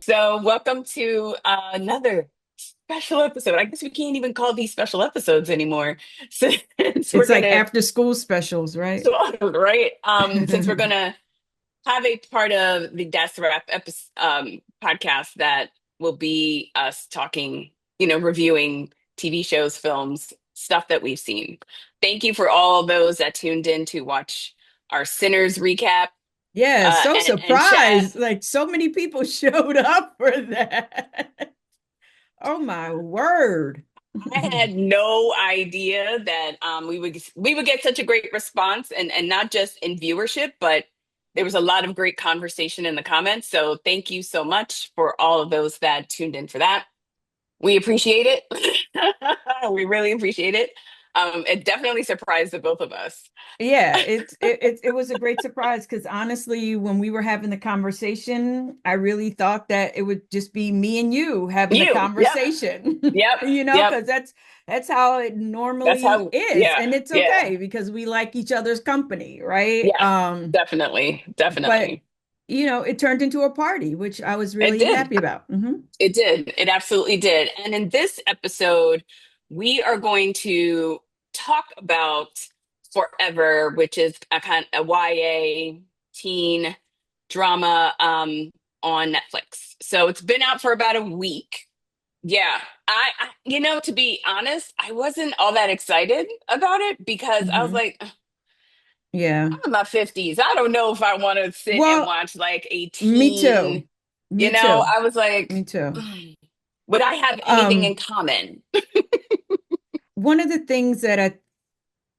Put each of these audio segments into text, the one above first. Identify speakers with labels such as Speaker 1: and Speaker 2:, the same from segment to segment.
Speaker 1: So, welcome to another special episode. I guess we can't even call these special episodes anymore since we're
Speaker 2: It's like
Speaker 1: gonna,
Speaker 2: after school specials, right?
Speaker 1: so, right? Since we're gonna have a part of the Death Rap episode, podcast that will be us talking, reviewing TV shows, films, stuff that we've seen. Thank you for all those that tuned in to watch our Sinners recap
Speaker 2: Yeah, so
Speaker 1: and chat.
Speaker 2: surprised. Like so many people showed up for that. Oh my word.
Speaker 1: I had no idea that we would get such a great response, and not just in viewership, but there was a lot of great conversation in the comments. So thank you so much for all of those that tuned in for that. We appreciate it. We really appreciate it. It definitely surprised the both of us.
Speaker 2: Yeah, it was a great surprise because honestly, when we were having the conversation, I really thought that it would just be me and you having the
Speaker 1: You, yep,
Speaker 2: conversation,
Speaker 1: yep, yep.
Speaker 2: because that's how it
Speaker 1: That's
Speaker 2: normally
Speaker 1: how,
Speaker 2: is,
Speaker 1: yeah,
Speaker 2: and it's
Speaker 1: yeah,
Speaker 2: okay because we like each other's company, right?
Speaker 1: yeah. Definitely,
Speaker 2: But
Speaker 1: definitely.
Speaker 2: it turned into a party, which I was
Speaker 1: It
Speaker 2: really
Speaker 1: did.
Speaker 2: happy about.
Speaker 1: It did. It absolutely did. And in this episode, we are going to talk about Forever, which is a kind of a YA teen drama on Netflix. So it's been out for about a week. Yeah. To be honest, I wasn't all that excited about it because I was
Speaker 2: Hmm.
Speaker 1: like,
Speaker 2: Yeah.
Speaker 1: I'm in my 50s. I don't know if I want to sit and
Speaker 2: Well,
Speaker 1: watch like a
Speaker 2: me
Speaker 1: teen,
Speaker 2: too. Me too.
Speaker 1: I was like,
Speaker 2: Me too.
Speaker 1: would I have anything in
Speaker 2: Um,
Speaker 1: common?
Speaker 2: One of the things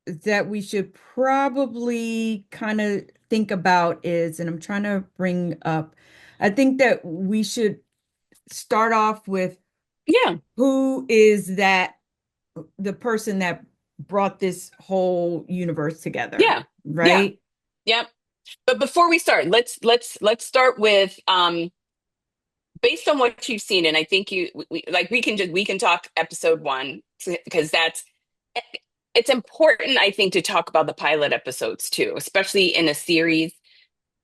Speaker 2: that we should probably kind of think about is, and I'm trying to bring up, I think that we should start off with
Speaker 1: Yeah,
Speaker 2: who is the person that brought this whole universe together,
Speaker 1: yeah, yeah,
Speaker 2: right?
Speaker 1: yep. But before we start, let's start with based on what you've seen, and I think we can talk episode one because that's it's important, I think, to talk about the pilot episodes too, especially in a series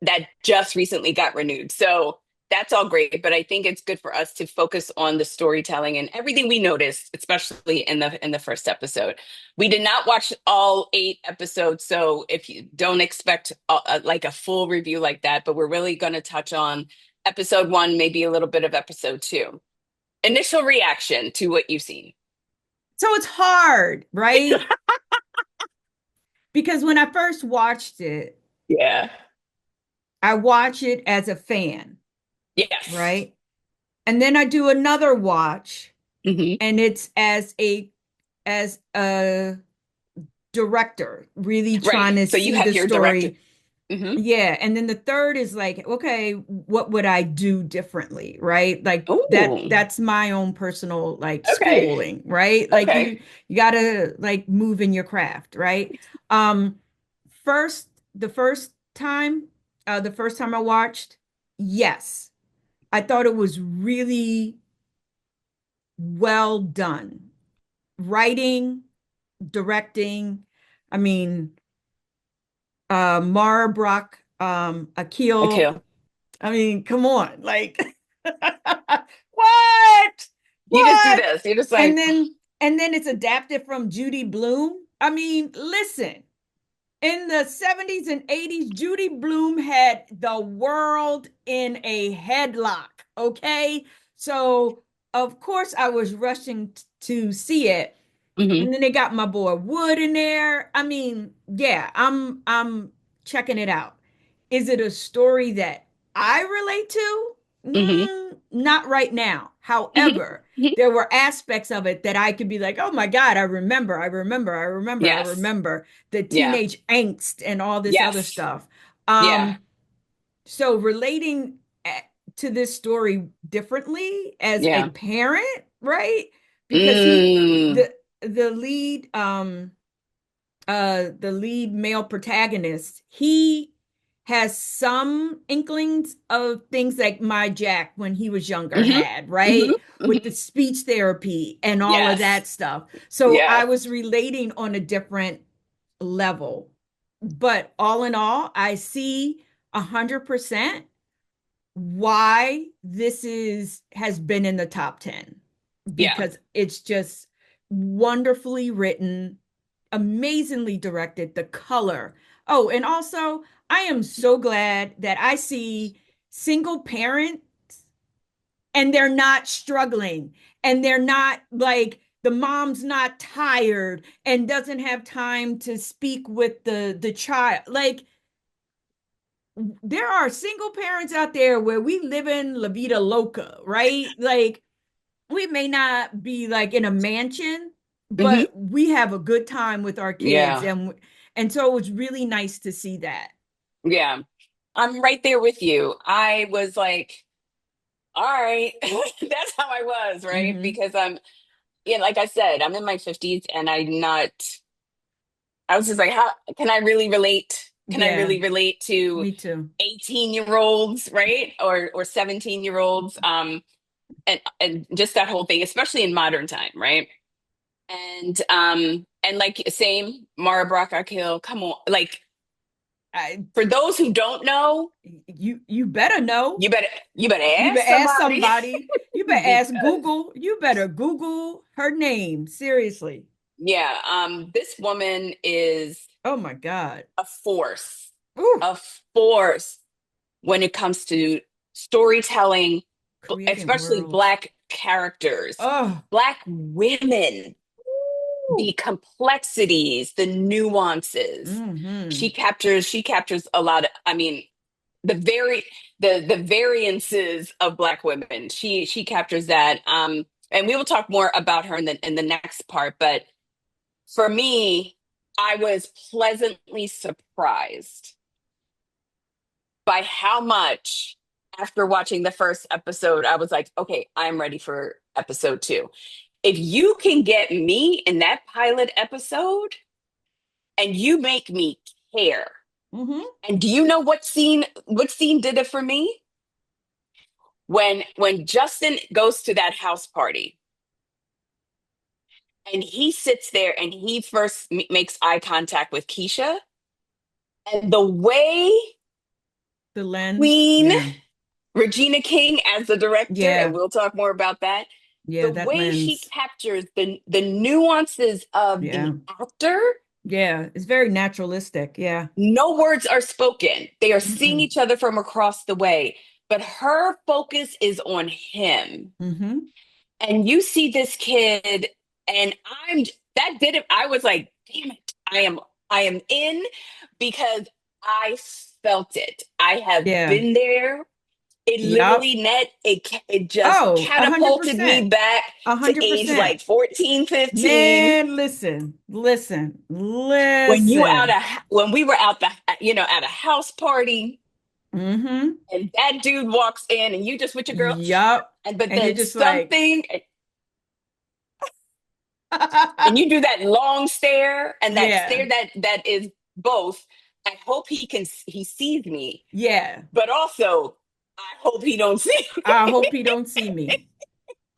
Speaker 1: that just recently got renewed. So that's all great, but I think it's good for us to focus on the storytelling and everything we noticed, especially in the first episode. We did not watch all 8 episodes, so if you don't expect like a full review like that, but we're really going to touch on episode one, maybe a little bit of episode two. Initial reaction to what you've seen.
Speaker 2: So it's hard, right? Because when I first watched it,
Speaker 1: Yeah.
Speaker 2: I watch it as a fan,
Speaker 1: Yes.
Speaker 2: right? And then I do another watch
Speaker 1: Hmm.
Speaker 2: and it's as a director really
Speaker 1: Right.
Speaker 2: trying to
Speaker 1: So you
Speaker 2: see
Speaker 1: have
Speaker 2: the
Speaker 1: your director.
Speaker 2: story.
Speaker 1: Hmm.
Speaker 2: Yeah, and then the third is like, okay, what would I do differently, right? Like
Speaker 1: Oh,
Speaker 2: that's my own personal like
Speaker 1: okay.
Speaker 2: schooling, right? Like
Speaker 1: Okay.
Speaker 2: you got to like move in your craft, right? Um first the first time I watched, yes, I thought it was really well done. Writing, directing, I mean, Mara Brock Akil.
Speaker 1: Okay.
Speaker 2: I mean, come on, like what?
Speaker 1: You just do
Speaker 2: What?
Speaker 1: this. You're just
Speaker 2: And
Speaker 1: like,
Speaker 2: then and then it's adapted from Judy Blume. I mean, listen, in the 70s and 80s, Judy Blume had the world in a headlock, okay? So, of course, I was rushing to see it.
Speaker 1: hmm
Speaker 2: And then they got my boy Wood in there. I mean, yeah, I'm checking it out. Is it a story that I relate to?
Speaker 1: hmm
Speaker 2: Not right now.
Speaker 1: hmm
Speaker 2: However,
Speaker 1: hmm
Speaker 2: there were aspects of it that I could be like, oh my God, I
Speaker 1: yes,
Speaker 2: remember the
Speaker 1: yeah,
Speaker 2: teenage angst and all this other
Speaker 1: yes,
Speaker 2: stuff.
Speaker 1: yeah,
Speaker 2: So relating to this story differently as a
Speaker 1: yeah.
Speaker 2: parent, right? Because
Speaker 1: Mm,
Speaker 2: the lead the lead male protagonist, he has some inklings of things like my Jack when he was younger
Speaker 1: hmm
Speaker 2: had,
Speaker 1: hmm
Speaker 2: right? With
Speaker 1: hmm
Speaker 2: the speech therapy and all of
Speaker 1: yes,
Speaker 2: that stuff. So I
Speaker 1: yeah,
Speaker 2: was relating on a different level. But all in all, I see 100% why this is has been in the top 10,
Speaker 1: Yeah.
Speaker 2: because it's just wonderfully written, amazingly directed, the color. Oh, and also I am so glad that I see single parents and they're not struggling, and they're not like, the mom's not tired and doesn't have time to speak with the child. Like, there are single parents out there where we live in La Vida Loca, right? Like, we may not be like in a mansion,
Speaker 1: Hmm.
Speaker 2: but we have a good time with our kids,
Speaker 1: Yeah.
Speaker 2: and so it was really nice to see that.
Speaker 1: Yeah. I'm right there with you. I was like, all right, that's how I was, right?
Speaker 2: Mm-hmm.
Speaker 1: Because yeah, like I said, I'm in my 50s and I was just like, how can I really relate? Can I
Speaker 2: Yeah,
Speaker 1: really relate to
Speaker 2: me too.
Speaker 1: 18-year-olds, right? Or 17-year-olds? And just that whole thing, especially in modern time, right? And like same Mara Brock Akil, come on. Like
Speaker 2: I,
Speaker 1: for those who don't know,
Speaker 2: you better know.
Speaker 1: you better you better
Speaker 2: You
Speaker 1: ask
Speaker 2: better ask
Speaker 1: somebody
Speaker 2: somebody. You better ask
Speaker 1: because
Speaker 2: Google. You better Google her name. Seriously.
Speaker 1: yeah, this woman is
Speaker 2: Oh my God.
Speaker 1: a force,
Speaker 2: Ooh,
Speaker 1: a force when it comes to storytelling,
Speaker 2: creating
Speaker 1: especially
Speaker 2: worlds.
Speaker 1: Black characters,
Speaker 2: Oh.
Speaker 1: Black women, the
Speaker 2: Ooh.
Speaker 1: complexities, the nuances.
Speaker 2: Mm-hmm.
Speaker 1: She captures a lot of, I mean, the very the variances of Black women. She captures that. And we will talk more about her in the next part, but for me, I was pleasantly surprised by how much after watching the first episode, I was like, okay, I'm ready for episode two. If you can get me in that pilot episode and you make me care.
Speaker 2: Mm-hmm.
Speaker 1: And do you know what scene did it for me? When Justin goes to that house party and he sits there and he first makes eye contact with Kesha, and the way
Speaker 2: The lens.
Speaker 1: Queen
Speaker 2: Yeah.
Speaker 1: Regina King as the director, and
Speaker 2: Yeah.
Speaker 1: we'll talk more about that,
Speaker 2: Yeah.
Speaker 1: the
Speaker 2: That
Speaker 1: way she
Speaker 2: lens.
Speaker 1: captures the nuances of
Speaker 2: Yeah.
Speaker 1: the actor.
Speaker 2: Yeah. It's very naturalistic. Yeah.
Speaker 1: No words are spoken. They are seeing
Speaker 2: Mm-mm.
Speaker 1: each other from across the way, but her focus is on him.
Speaker 2: Mm-hmm.
Speaker 1: And you see this kid, and I'm that did it. I was like, damn it, I am in because I felt it. I have
Speaker 2: Yeah.
Speaker 1: been there. It
Speaker 2: Yup.
Speaker 1: literally it just
Speaker 2: Oh, a hundred
Speaker 1: catapulted me
Speaker 2: percent.
Speaker 1: back
Speaker 2: A
Speaker 1: to
Speaker 2: hundred
Speaker 1: age
Speaker 2: percent.
Speaker 1: like 14, 15.
Speaker 2: Man, listen, listen,
Speaker 1: When you out
Speaker 2: listen.
Speaker 1: of when we were out the at a house party
Speaker 2: Mm-hmm.
Speaker 1: and that dude walks in and you just with your girl
Speaker 2: Yup.
Speaker 1: and but
Speaker 2: And you're
Speaker 1: then
Speaker 2: just like,
Speaker 1: something and you do that long stare and that
Speaker 2: yeah,
Speaker 1: stare that is both. I hope he sees me,
Speaker 2: yeah.
Speaker 1: but also I hope he don't see me.
Speaker 2: I hope he don't see me.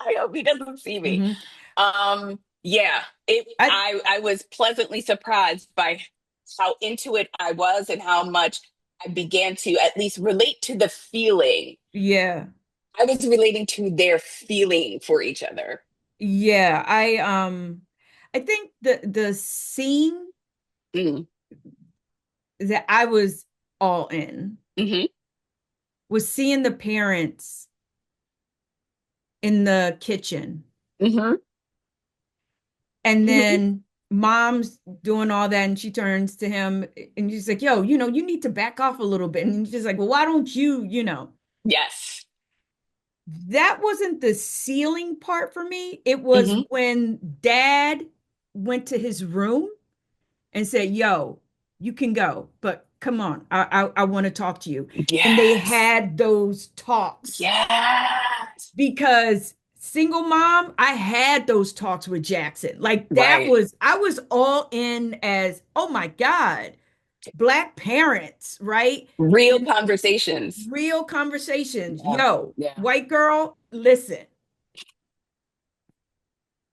Speaker 1: I hope he doesn't see me.
Speaker 2: Hmm.
Speaker 1: Yeah, it
Speaker 2: I
Speaker 1: I was pleasantly surprised by how into it I was and how much I began to at least relate to the feeling.
Speaker 2: yeah,
Speaker 1: I was relating to their feeling for each other.
Speaker 2: yeah. I think the scene
Speaker 1: Mm,
Speaker 2: that I was all in
Speaker 1: hmm.
Speaker 2: was seeing the parents in the kitchen,
Speaker 1: Hmm.
Speaker 2: and
Speaker 1: Hmm.
Speaker 2: then mom's doing all that, and she turns to him and she's like, yo, you need to back off a little bit. And he's just like, well, why don't you?
Speaker 1: Yes.
Speaker 2: That wasn't the ceiling part for me. It was
Speaker 1: Hmm.
Speaker 2: when dad went to his room and said, yo, you can go, but come on, I want to talk to you. And they
Speaker 1: Yes.
Speaker 2: had those talks,
Speaker 1: Yes.
Speaker 2: because single mom, I had those talks with Jackson. Like, that
Speaker 1: Right.
Speaker 2: was, I was all in as, oh my God, Black parents, right?
Speaker 1: Real
Speaker 2: And
Speaker 1: conversations.
Speaker 2: real conversations.
Speaker 1: Yeah.
Speaker 2: Yo,
Speaker 1: Yeah.
Speaker 2: white girl, listen,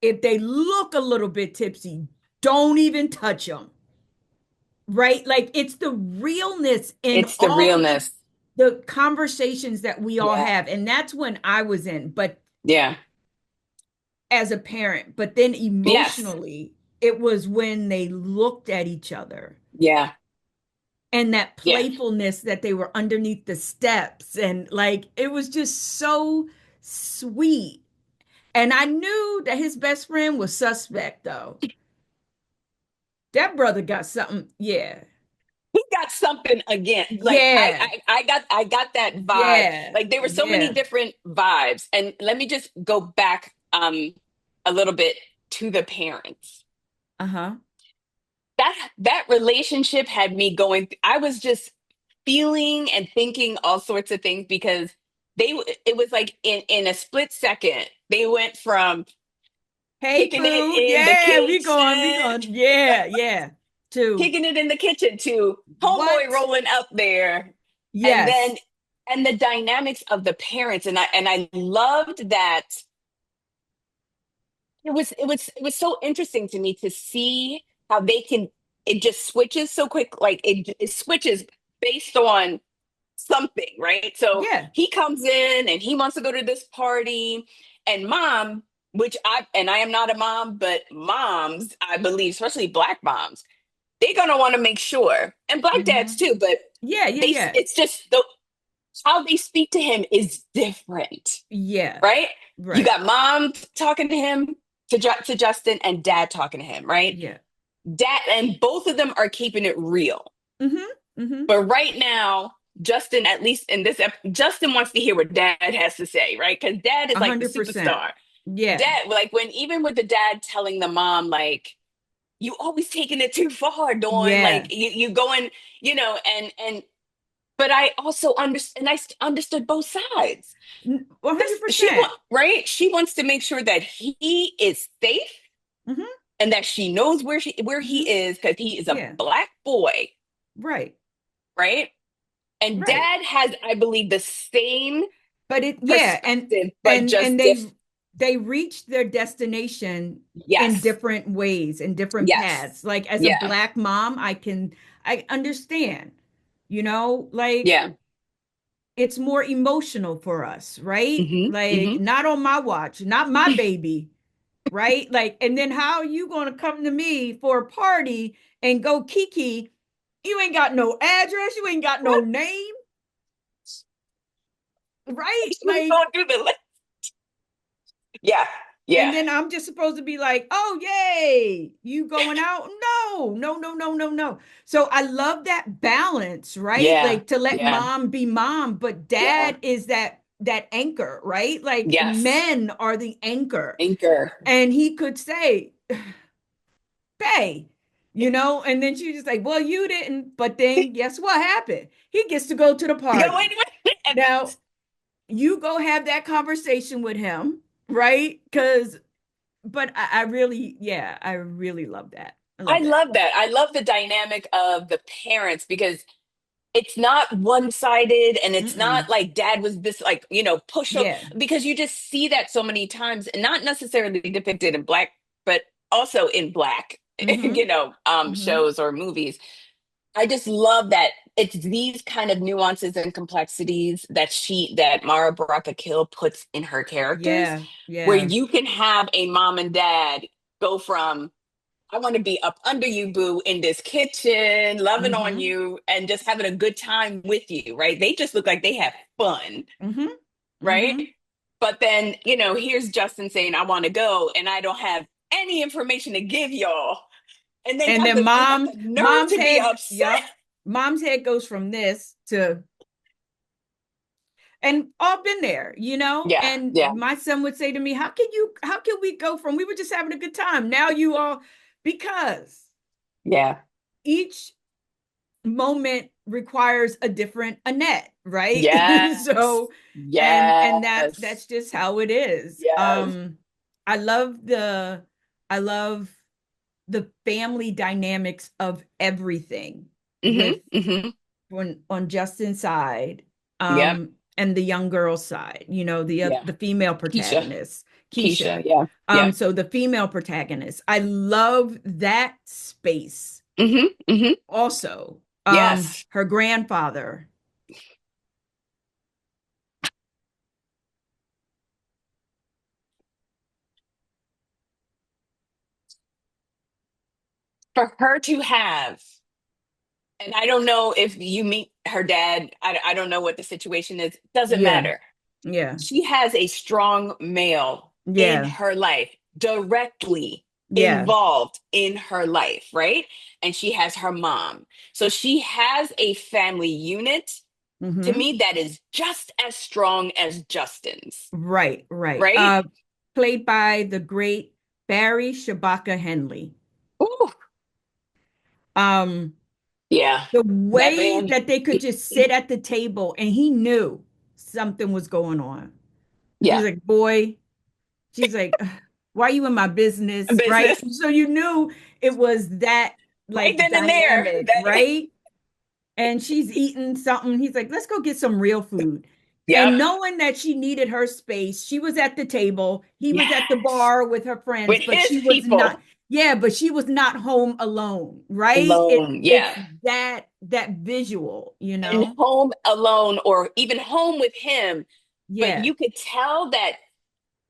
Speaker 2: if they look a little bit tipsy, don't even touch them. right? Like it's the realness in
Speaker 1: It's the
Speaker 2: all
Speaker 1: realness.
Speaker 2: the conversations that we all
Speaker 1: Yeah.
Speaker 2: have. And that's when I was in, but
Speaker 1: Yeah.
Speaker 2: as a parent, but then
Speaker 1: Yes.
Speaker 2: emotionally, it was when they looked at each other
Speaker 1: Yeah.
Speaker 2: and that
Speaker 1: Yeah.
Speaker 2: playfulness that they were underneath the steps. And like, it was just so sweet. And I knew that his best friend was suspect, though. That brother got something. Yeah.
Speaker 1: He got something again. Like
Speaker 2: Yeah.
Speaker 1: I got that vibe.
Speaker 2: Yeah.
Speaker 1: Like there were so many
Speaker 2: Yeah.
Speaker 1: different vibes. And let me just go back a little bit to the parents.
Speaker 2: Uh-huh.
Speaker 1: That relationship had me going, I was just feeling and thinking all sorts of things because it was like in a split second, they went from
Speaker 2: Hey,
Speaker 1: kicking it
Speaker 2: boo.
Speaker 1: in the
Speaker 2: Yeah, we
Speaker 1: kitchen,
Speaker 2: going. Yeah, yeah. To
Speaker 1: kicking it in the kitchen to homeboy
Speaker 2: what?
Speaker 1: rolling up there. And then
Speaker 2: Yes.
Speaker 1: and the dynamics of the parents, and I loved that. It was so interesting to me to see how they can, it just switches so quick, like it switches based on something, right? So
Speaker 2: Yeah.
Speaker 1: he comes in and he wants to go to this party, and mom, I am not a mom, but moms, I believe, especially black moms, they're gonna want to make sure, and black dads
Speaker 2: Hmm.
Speaker 1: too, but
Speaker 2: Yeah, yeah,
Speaker 1: they
Speaker 2: yeah.
Speaker 1: it's just the how they speak to him is different,
Speaker 2: Yeah.
Speaker 1: right? You
Speaker 2: Right.
Speaker 1: got mom talking to him, to Justin, and dad talking to him, right?
Speaker 2: Yeah.
Speaker 1: Dad, and both of them are keeping it real.
Speaker 2: Hmm. Hmm.
Speaker 1: But right now, Justin, at least in this Justin wants to hear what dad has to say, right? Because dad is like the
Speaker 2: 100%.
Speaker 1: superstar.
Speaker 2: Yeah.
Speaker 1: Dad, like when even with the dad telling the mom, like, you always taking it too far, Dawn.
Speaker 2: Yeah.
Speaker 1: Like you going, and but I also understand, and I understood both sides. She
Speaker 2: 100%.
Speaker 1: want right. She wants to make sure that he is safe
Speaker 2: Hmm.
Speaker 1: and that she knows where he
Speaker 2: Hmm.
Speaker 1: is because he is a
Speaker 2: Yeah.
Speaker 1: black boy,
Speaker 2: Right.
Speaker 1: right? And
Speaker 2: Right.
Speaker 1: dad has, I believe, the same
Speaker 2: But it, yeah,
Speaker 1: perspective, but
Speaker 2: and
Speaker 1: just different.
Speaker 2: they reach their destination in
Speaker 1: Yes,
Speaker 2: different ways, in different
Speaker 1: yes,
Speaker 2: paths. Like as a
Speaker 1: yeah,
Speaker 2: black mom, I understand, like
Speaker 1: yeah.
Speaker 2: it's more emotional for us, right?
Speaker 1: Hmm.
Speaker 2: Like
Speaker 1: Hmm.
Speaker 2: not on my watch, not my baby, right? Like, and then how are you going to come to me for a party and go kiki? You ain't got no address, you ain't got no name, right?
Speaker 1: She was
Speaker 2: Like,
Speaker 1: going through the list. Yeah,
Speaker 2: and
Speaker 1: yeah,
Speaker 2: then I'm just supposed to be like, oh, yay, you going out? No, no, no, no, no, no. So I love that balance, right?
Speaker 1: yeah,
Speaker 2: Like to let
Speaker 1: yeah,
Speaker 2: mom be mom, but
Speaker 1: yeah.
Speaker 2: dad is that anchor, right? Like
Speaker 1: Yes,
Speaker 2: men are the anchor.
Speaker 1: anchor.
Speaker 2: And he could say, Bay, and then she just like, well, you didn't. But then guess what happened? He gets to go to the
Speaker 1: Go wait,
Speaker 2: party.
Speaker 1: wait. And
Speaker 2: Now, you go have that conversation with him, right? But I really, yeah, I really love that. I
Speaker 1: I
Speaker 2: love that.
Speaker 1: love that. I love the dynamic of the parents because it's not one-sided, and it's not
Speaker 2: Mm-mm.
Speaker 1: like dad was this, like, push up,
Speaker 2: Yeah.
Speaker 1: because you just see that so many times, and not necessarily depicted in black, but also in black
Speaker 2: Mm-hmm. Mm-hmm.
Speaker 1: shows or movies. I just love that it's these kind of nuances and complexities that Mara Brock Akil puts in her characters,
Speaker 2: Yeah.
Speaker 1: where
Speaker 2: Yeah.
Speaker 1: you can have a mom and dad go from, I want to be up under you, boo, in this kitchen, loving on
Speaker 2: Mm-hmm.
Speaker 1: you, and just having a good time with you, right? They just look like they have fun,
Speaker 2: Mm-hmm.
Speaker 1: right?
Speaker 2: Mm-hmm.
Speaker 1: But then, here's Justin saying, I want to go, and I don't have any information to give y'all. And then
Speaker 2: And then
Speaker 1: got the nerve
Speaker 2: mom's
Speaker 1: to be
Speaker 2: head,
Speaker 1: upset.
Speaker 2: yep. Mom's head goes from this to, and all been there,
Speaker 1: Yeah,
Speaker 2: and
Speaker 1: yeah,
Speaker 2: my son would say to me, how can we go from, we were just having a good time. Now you all, because
Speaker 1: yeah.
Speaker 2: each moment requires a different Annette, right?
Speaker 1: Yes,
Speaker 2: So, and that's
Speaker 1: yes,
Speaker 2: just how it is.
Speaker 1: yes.
Speaker 2: I love I love the family dynamics of everything
Speaker 1: Hmm.
Speaker 2: with
Speaker 1: Hmm.
Speaker 2: on Justin's side,
Speaker 1: Yep,
Speaker 2: and the young girl's side,
Speaker 1: yeah.
Speaker 2: the female
Speaker 1: Keisha,
Speaker 2: protagonist,
Speaker 1: Keisha,
Speaker 2: Kesha.
Speaker 1: yeah, yep.
Speaker 2: So the female protagonist, I love that space
Speaker 1: Hmm.
Speaker 2: also.
Speaker 1: Yes.
Speaker 2: Her grandfather.
Speaker 1: For her to have, and I don't know if you meet her dad, I don't know what the situation is, doesn't
Speaker 2: Yeah,
Speaker 1: matter.
Speaker 2: yeah,
Speaker 1: She has a strong male in
Speaker 2: yeah,
Speaker 1: her life, directly
Speaker 2: yeah.
Speaker 1: involved in her life, right? And she has her mom. So she has a family unit, to
Speaker 2: Mm-hmm.
Speaker 1: me, that is just as strong as Justin's,
Speaker 2: Right, right.
Speaker 1: right?
Speaker 2: Played by the great Barry Shabaka Henley.
Speaker 1: Ooh,
Speaker 2: Um,
Speaker 1: yeah.
Speaker 2: the
Speaker 1: That
Speaker 2: way
Speaker 1: man.
Speaker 2: that they could just sit at the table and he knew something was going on. He's
Speaker 1: Yeah.
Speaker 2: like, boy, she's like, "Ugh, why are you in my business?" Right?
Speaker 1: Business.
Speaker 2: So you knew it was that
Speaker 1: Right
Speaker 2: like
Speaker 1: then and there.
Speaker 2: dynamic, right? And she's eating something. He's like, let's go get some real food.
Speaker 1: Yep.
Speaker 2: And knowing that she needed her space, she was at the table. He was at the
Speaker 1: Yes.
Speaker 2: bar with her friends,
Speaker 1: With
Speaker 2: but
Speaker 1: his
Speaker 2: she was not,
Speaker 1: people
Speaker 2: yeah, but she was not home alone, right?
Speaker 1: alone.
Speaker 2: It's
Speaker 1: Yeah.
Speaker 2: that visual, you
Speaker 1: And
Speaker 2: know?
Speaker 1: home alone or even home with him. But
Speaker 2: Yeah,
Speaker 1: you could tell that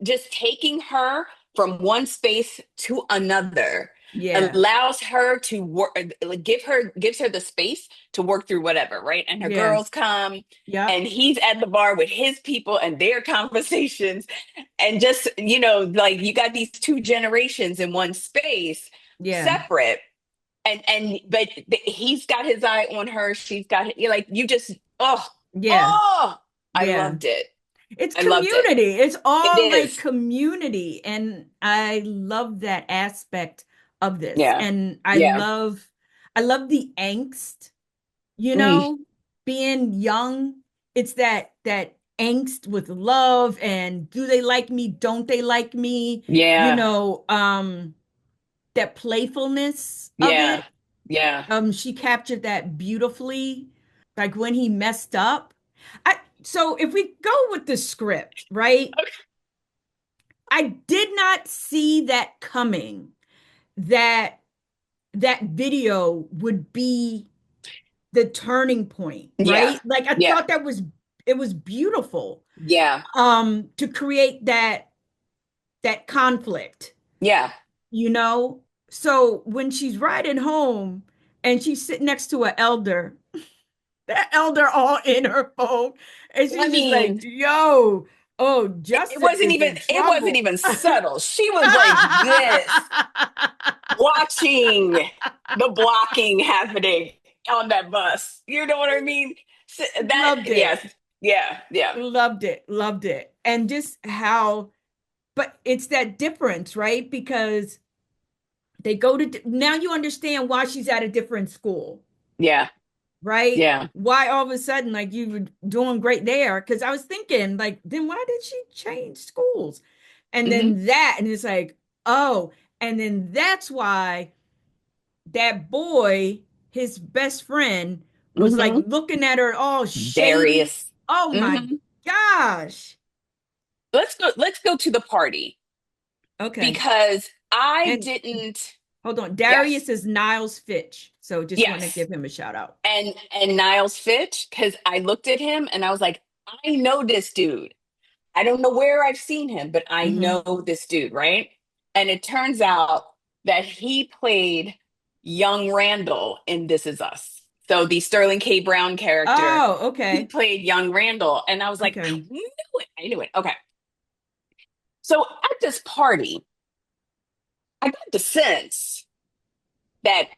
Speaker 1: just taking her from one space to another
Speaker 2: yeah,
Speaker 1: allows her to work, gives her the space to work through whatever, right? And her
Speaker 2: yeah,
Speaker 1: girls come
Speaker 2: yep,
Speaker 1: and he's at the bar with his people and their conversations, and just, like, you got these two generations in one space,
Speaker 2: yeah,
Speaker 1: separate, and but he's got his eye on her, she's got, like, you just, oh,
Speaker 2: yeah,
Speaker 1: oh, I
Speaker 2: yeah.
Speaker 1: loved it.
Speaker 2: It's
Speaker 1: I loved it.
Speaker 2: community. It's
Speaker 1: It
Speaker 2: all like
Speaker 1: is.
Speaker 2: community. And I love that aspect of this.
Speaker 1: Yeah.
Speaker 2: And
Speaker 1: Yeah.
Speaker 2: I love the angst, you
Speaker 1: Mm,
Speaker 2: know, being young. It's that angst with love and do they like me? Don't they like me? You
Speaker 1: yeah.
Speaker 2: know, that playfulness of
Speaker 1: Yeah.
Speaker 2: it.
Speaker 1: Yeah.
Speaker 2: She captured that beautifully. Like when he messed up. So if we go with the script, right?
Speaker 1: Okay.
Speaker 2: I did not see that coming, that that video would be the turning point,
Speaker 1: Yeah.
Speaker 2: right? Like I
Speaker 1: Yeah.
Speaker 2: thought that was it was beautiful
Speaker 1: Yeah.
Speaker 2: to create that conflict,
Speaker 1: Yeah.
Speaker 2: you know? So when she's riding home and she's sitting next to an elder, that elder all in her phone, and
Speaker 1: I
Speaker 2: she's just like,
Speaker 1: mean,
Speaker 2: "Yo, oh,
Speaker 1: it
Speaker 2: Justin
Speaker 1: wasn't
Speaker 2: is
Speaker 1: even
Speaker 2: in
Speaker 1: it wasn't
Speaker 2: trouble."
Speaker 1: even subtle. She was like this, watching the blocking happening on that bus. You know what I mean? That,
Speaker 2: Loved it.
Speaker 1: yes. Yeah. Yeah.
Speaker 2: Loved it. Loved it. And just how, but it's that difference, right? Because they go to, now you understand why she's at a different school,
Speaker 1: Yeah.
Speaker 2: right?
Speaker 1: Yeah.
Speaker 2: Why all of a sudden, like you were doing great there? Because I was thinking, like, then why did she change schools? And
Speaker 1: Hmm.
Speaker 2: then that, and it's like, oh, and then that's why that boy, his best friend, was like
Speaker 1: Hmm.
Speaker 2: looking at her all shady.
Speaker 1: Darius.
Speaker 2: Oh my
Speaker 1: Hmm.
Speaker 2: gosh.
Speaker 1: Let's go to the party,
Speaker 2: Okay.
Speaker 1: because I
Speaker 2: And
Speaker 1: didn't.
Speaker 2: hold on.
Speaker 1: Yes.
Speaker 2: Darius is Niles Fitch. So just want to
Speaker 1: Yes.
Speaker 2: give him a shout out.
Speaker 1: And Niles Fitch, because I looked at him and I was like, I know this dude. I don't know where I've seen him, but I
Speaker 2: Hmm.
Speaker 1: know this dude, right? And it turns out that he played young Randall in This Is Us. So the Sterling K. Brown character,
Speaker 2: Oh,
Speaker 1: he
Speaker 2: okay.
Speaker 1: played young Randall. And I was like, I
Speaker 2: Okay.
Speaker 1: knew it. I knew it. Okay. So at this party, I got the sense that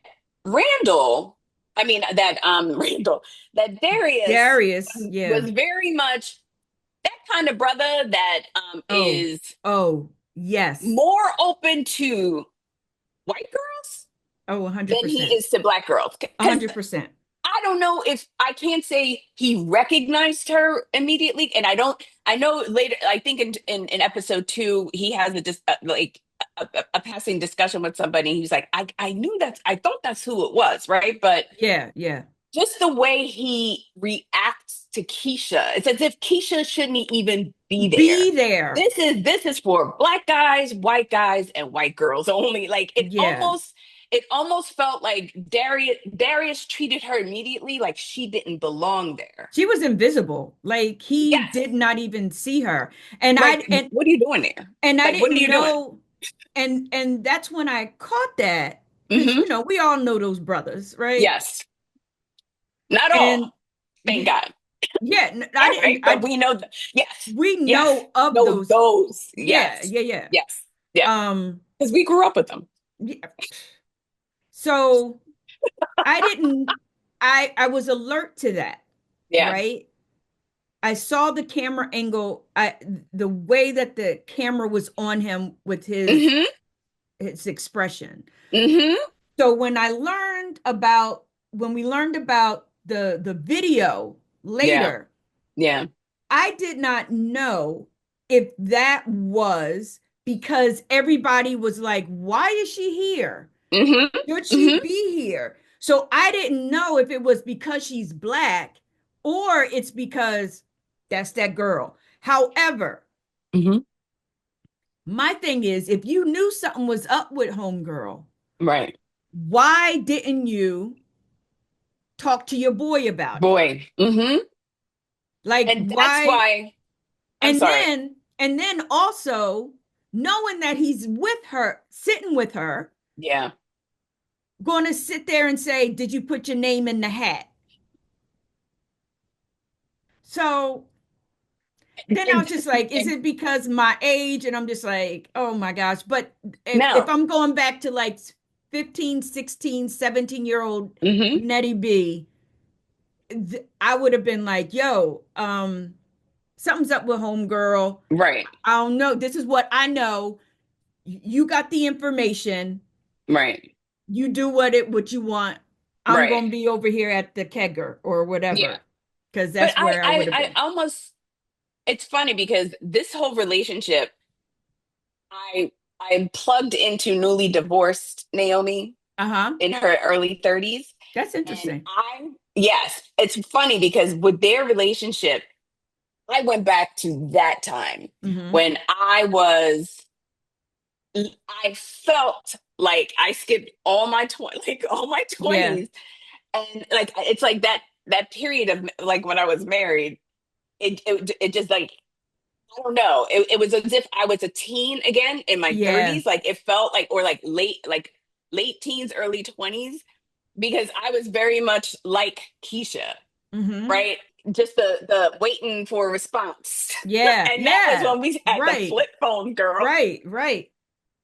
Speaker 1: Randall, I mean that Randall, that Darius
Speaker 2: Darius. Yeah.
Speaker 1: was very much that kind of brother that
Speaker 2: Oh,
Speaker 1: is
Speaker 2: oh, yes.
Speaker 1: more open to white girls
Speaker 2: Oh,
Speaker 1: than he
Speaker 2: 100%.
Speaker 1: is to black girls. Because
Speaker 2: 100%.
Speaker 1: I don't know if I can't say he recognized her immediately, and I don't. I know later. I think in episode two, he has like a passing discussion with somebody. He's like, I knew that's, I thought that's who it was, right? But
Speaker 2: Yeah, yeah.
Speaker 1: just the way he reacts to Kesha, it's as if Kesha shouldn't even be there.
Speaker 2: Be there.
Speaker 1: This is for black guys, and white girls only. Like, it
Speaker 2: Yeah.
Speaker 1: almost, it almost felt like Darius treated her immediately like she didn't belong there.
Speaker 2: She was invisible. Like he
Speaker 1: Yes.
Speaker 2: did not even see her. And
Speaker 1: Like, what are you doing there?
Speaker 2: I
Speaker 1: Like, what are
Speaker 2: didn't
Speaker 1: you doing?
Speaker 2: know, and that's when I caught that, because
Speaker 1: Hmm.
Speaker 2: we all know those brothers, right?
Speaker 1: Yes. Not
Speaker 2: And
Speaker 1: all, thank God.
Speaker 2: yeah, I
Speaker 1: All
Speaker 2: didn't
Speaker 1: right, but we know that. Yes.
Speaker 2: we
Speaker 1: Yes.
Speaker 2: know of
Speaker 1: No,
Speaker 2: those.
Speaker 1: those.
Speaker 2: Yeah,
Speaker 1: Yes.
Speaker 2: yeah, yeah.
Speaker 1: Yes. Yeah.
Speaker 2: Um,
Speaker 1: Because we grew up with them.
Speaker 2: yeah. So I didn't I was alert to that,
Speaker 1: Yeah.
Speaker 2: right? I saw the camera angle, the way that the camera was on him with
Speaker 1: Hmm.
Speaker 2: his expression.
Speaker 1: Hmm.
Speaker 2: So when we learned about the video
Speaker 1: Yeah.
Speaker 2: later,
Speaker 1: Yeah.
Speaker 2: I did not know if that was because everybody was like, why is she here?
Speaker 1: Hmm.
Speaker 2: Should she
Speaker 1: Hmm.
Speaker 2: be here? So I didn't know if it was because she's black or it's because that's that girl. However,
Speaker 1: Hmm.
Speaker 2: my thing is, if you knew something was up with homegirl,
Speaker 1: Right.
Speaker 2: why didn't you talk to your boy about it?
Speaker 1: Boy. Hmm.
Speaker 2: Like,
Speaker 1: And that's
Speaker 2: why?
Speaker 1: why, I'm sorry.
Speaker 2: And then also knowing that he's with her, sitting with her,
Speaker 1: Yeah.
Speaker 2: going to sit there and say, "Did you put your name in the hat?" So then I was
Speaker 1: And,
Speaker 2: just like, is
Speaker 1: and
Speaker 2: it because my age? And I'm just like, oh my gosh. But if
Speaker 1: no.
Speaker 2: I'm going back to like 15, 16, 17-year-old
Speaker 1: Hmm.
Speaker 2: Nettie B, I would have been like, yo, something's up with homegirl.
Speaker 1: Right.
Speaker 2: I don't know. This is what I know. You got the information.
Speaker 1: Right.
Speaker 2: You do what you want. I'm
Speaker 1: Right.
Speaker 2: gonna be over here at the kegger or
Speaker 1: Yeah.
Speaker 2: whatever, because
Speaker 1: But
Speaker 2: that's where I would have
Speaker 1: I
Speaker 2: been.
Speaker 1: almost, it's funny because this whole relationship, I'm plugged into newly divorced Naomi
Speaker 2: Uh-huh.
Speaker 1: in her early 30s.
Speaker 2: That's
Speaker 1: And
Speaker 2: interesting.
Speaker 1: yes, it's funny because with their relationship, I went back to that time
Speaker 2: Mm-hmm.
Speaker 1: when I felt like I skipped all my like all my
Speaker 2: Yeah.
Speaker 1: 20s, and like it's like that period of like when I was married, it just like, I don't know, it was as if I was a teen again in my
Speaker 2: Yeah.
Speaker 1: 30s. Like it felt like, or like late teens, early 20s, because I was very much like Kesha,
Speaker 2: Mm-hmm.
Speaker 1: right? Just the waiting for a response.
Speaker 2: Yeah.
Speaker 1: And that was
Speaker 2: Yeah.
Speaker 1: when we had the
Speaker 2: Right.
Speaker 1: flip phone, girl.
Speaker 2: Right. Right.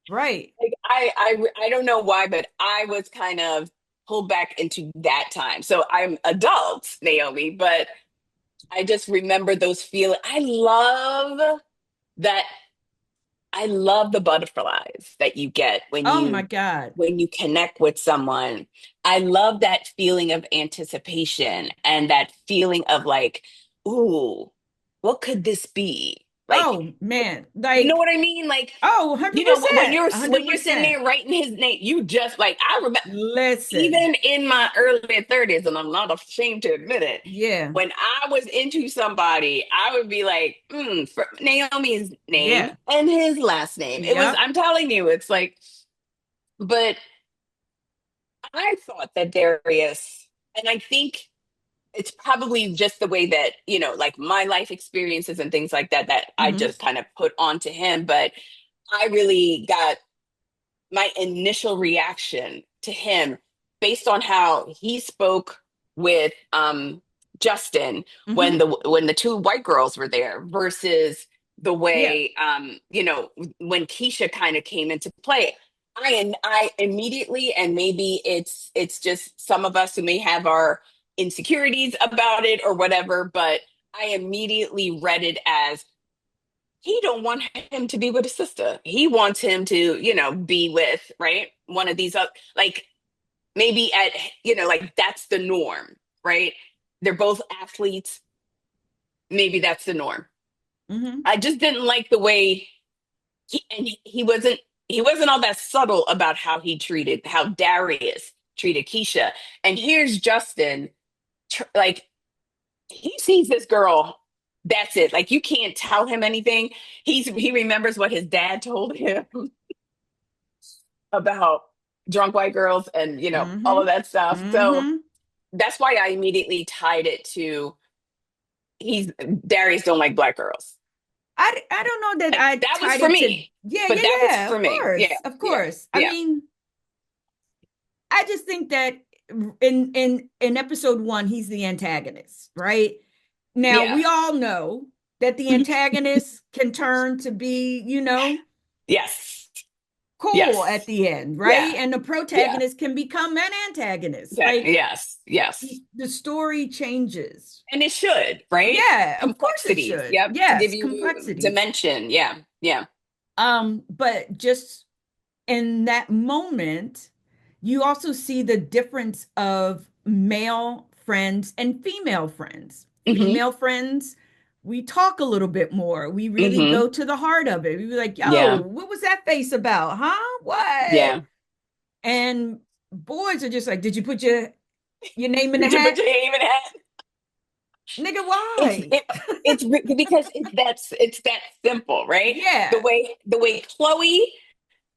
Speaker 2: Right.
Speaker 1: Like I don't know why, but I was kind of pulled back into that time. So I'm adult, Naomi, but I just remember those feelings. That I love the butterflies that you get
Speaker 2: Oh my God.
Speaker 1: when you connect with someone. I love that feeling of anticipation and that feeling of like, ooh, what could this be? Like,
Speaker 2: Oh man.
Speaker 1: you know
Speaker 2: Like,
Speaker 1: what I mean? Like,
Speaker 2: oh,
Speaker 1: you know,
Speaker 2: %.
Speaker 1: when you're sitting
Speaker 2: 100%.
Speaker 1: there writing his name, you just like, I remember
Speaker 2: Listen.
Speaker 1: even in my early 30s, and I'm not ashamed to admit it,
Speaker 2: Yeah.
Speaker 1: when I was into somebody, I would be like, for Naomi's name
Speaker 2: Yeah.
Speaker 1: and his last name. It was,
Speaker 2: Yep.
Speaker 1: I'm telling you, it's like, but I thought that Darius, and I think it's probably just the way that, like my life experiences and things like that, that I
Speaker 2: Mm-hmm.
Speaker 1: just kind of put onto him. But I really got my initial reaction to him based on how he spoke with Justin
Speaker 2: Mm-hmm.
Speaker 1: when the two white girls were there versus the
Speaker 2: Yeah.
Speaker 1: way when Keisha kind of came into play. I immediately, and maybe it's just some of us who may have our insecurities about it or whatever, but I immediately read it as he don't want him to be with his sister. He wants him to, be with, right, one of these like maybe at, like that's the norm, right? They're both athletes. Maybe that's the norm.
Speaker 2: Mm-hmm.
Speaker 1: I just didn't like the way he wasn't all that subtle about how Darius treated Keisha. And here's Justin, like he sees this girl. That's it. Like you can't tell him anything. He remembers what his dad told him about. drunk white girls and, all of
Speaker 2: Mm-hmm.
Speaker 1: that stuff. So
Speaker 2: Mm-hmm.
Speaker 1: that's why I immediately tied it to he's Darius don't like black girls.
Speaker 2: I don't know that I
Speaker 1: That was
Speaker 2: tied
Speaker 1: for
Speaker 2: it to,
Speaker 1: me,
Speaker 2: yeah,
Speaker 1: but
Speaker 2: yeah,
Speaker 1: that was
Speaker 2: yeah,
Speaker 1: for
Speaker 2: of
Speaker 1: me. Yeah,
Speaker 2: course. Of
Speaker 1: yeah,
Speaker 2: course. I
Speaker 1: yeah.
Speaker 2: mean, I just think that in episode one, he's the antagonist, right? Now
Speaker 1: Yeah.
Speaker 2: we all know that the antagonist can turn to be,
Speaker 1: Yes.
Speaker 2: cool at
Speaker 1: Yes.
Speaker 2: the end, right?
Speaker 1: Yeah.
Speaker 2: And the
Speaker 1: Yeah.
Speaker 2: protagonist can become an antagonist.
Speaker 1: Yeah.
Speaker 2: Like
Speaker 1: Yes. Yes.
Speaker 2: the story changes.
Speaker 1: And it should, right?
Speaker 2: Yeah, of course it
Speaker 1: Complexities.
Speaker 2: should.
Speaker 1: Yep. To give
Speaker 2: Yes,
Speaker 1: you
Speaker 2: complexities.
Speaker 1: dimension. Yeah. Yeah.
Speaker 2: But just in that moment, you also see the difference of male friends and female friends.
Speaker 1: Hmm.
Speaker 2: Female friends, we talk a little bit more. We really
Speaker 1: Hmm.
Speaker 2: go to the heart of it. We be like, yo,
Speaker 1: Yeah.
Speaker 2: what was that face about? Huh? What?
Speaker 1: Yeah.
Speaker 2: And boys are just like, did you put your name in the
Speaker 1: Did you put
Speaker 2: hat?
Speaker 1: your name in that?
Speaker 2: Nigga,
Speaker 1: It's
Speaker 2: why?
Speaker 1: it, because it's that simple, right? The
Speaker 2: Yeah.
Speaker 1: way Chloe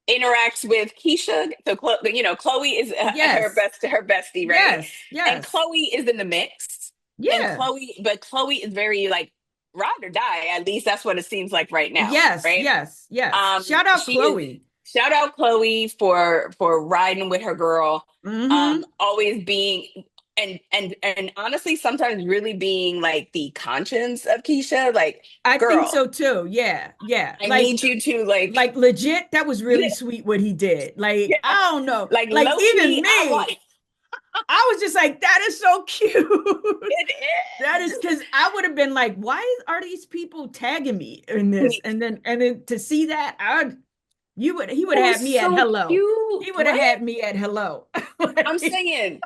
Speaker 1: interacts with Kesha. So Chloe is
Speaker 2: Yes.
Speaker 1: her bestie, right?
Speaker 2: Yes.
Speaker 1: And
Speaker 2: Yes.
Speaker 1: Chloe is in the mix. And
Speaker 2: Yeah.
Speaker 1: Chloe is very like ride or die. At least that's what it seems like right now,
Speaker 2: Yes.
Speaker 1: right?
Speaker 2: Yes. Yes. Shout out
Speaker 1: She is
Speaker 2: Chloe.
Speaker 1: shout out Chloe for riding with her girl,
Speaker 2: Mm-hmm.
Speaker 1: always being and honestly sometimes really being like the conscience of Kesha, like
Speaker 2: I think
Speaker 1: girl,
Speaker 2: so too. Yeah. Yeah.
Speaker 1: I need you to
Speaker 2: Like legit, that was really
Speaker 1: yeah,
Speaker 2: sweet what he did. Like,
Speaker 1: yeah,
Speaker 2: I don't know.
Speaker 1: like
Speaker 2: Like
Speaker 1: low
Speaker 2: even
Speaker 1: key, I
Speaker 2: me,
Speaker 1: want
Speaker 2: I was just like, that is so cute.
Speaker 1: it
Speaker 2: That is
Speaker 1: is.
Speaker 2: because I would have been like, why are these people tagging me in this?
Speaker 1: It
Speaker 2: And then to see that, he would have
Speaker 1: was
Speaker 2: had me at
Speaker 1: so
Speaker 2: hello.
Speaker 1: cute,
Speaker 2: He would have
Speaker 1: right?
Speaker 2: had me at hello.
Speaker 1: I'm
Speaker 2: Like,
Speaker 1: saying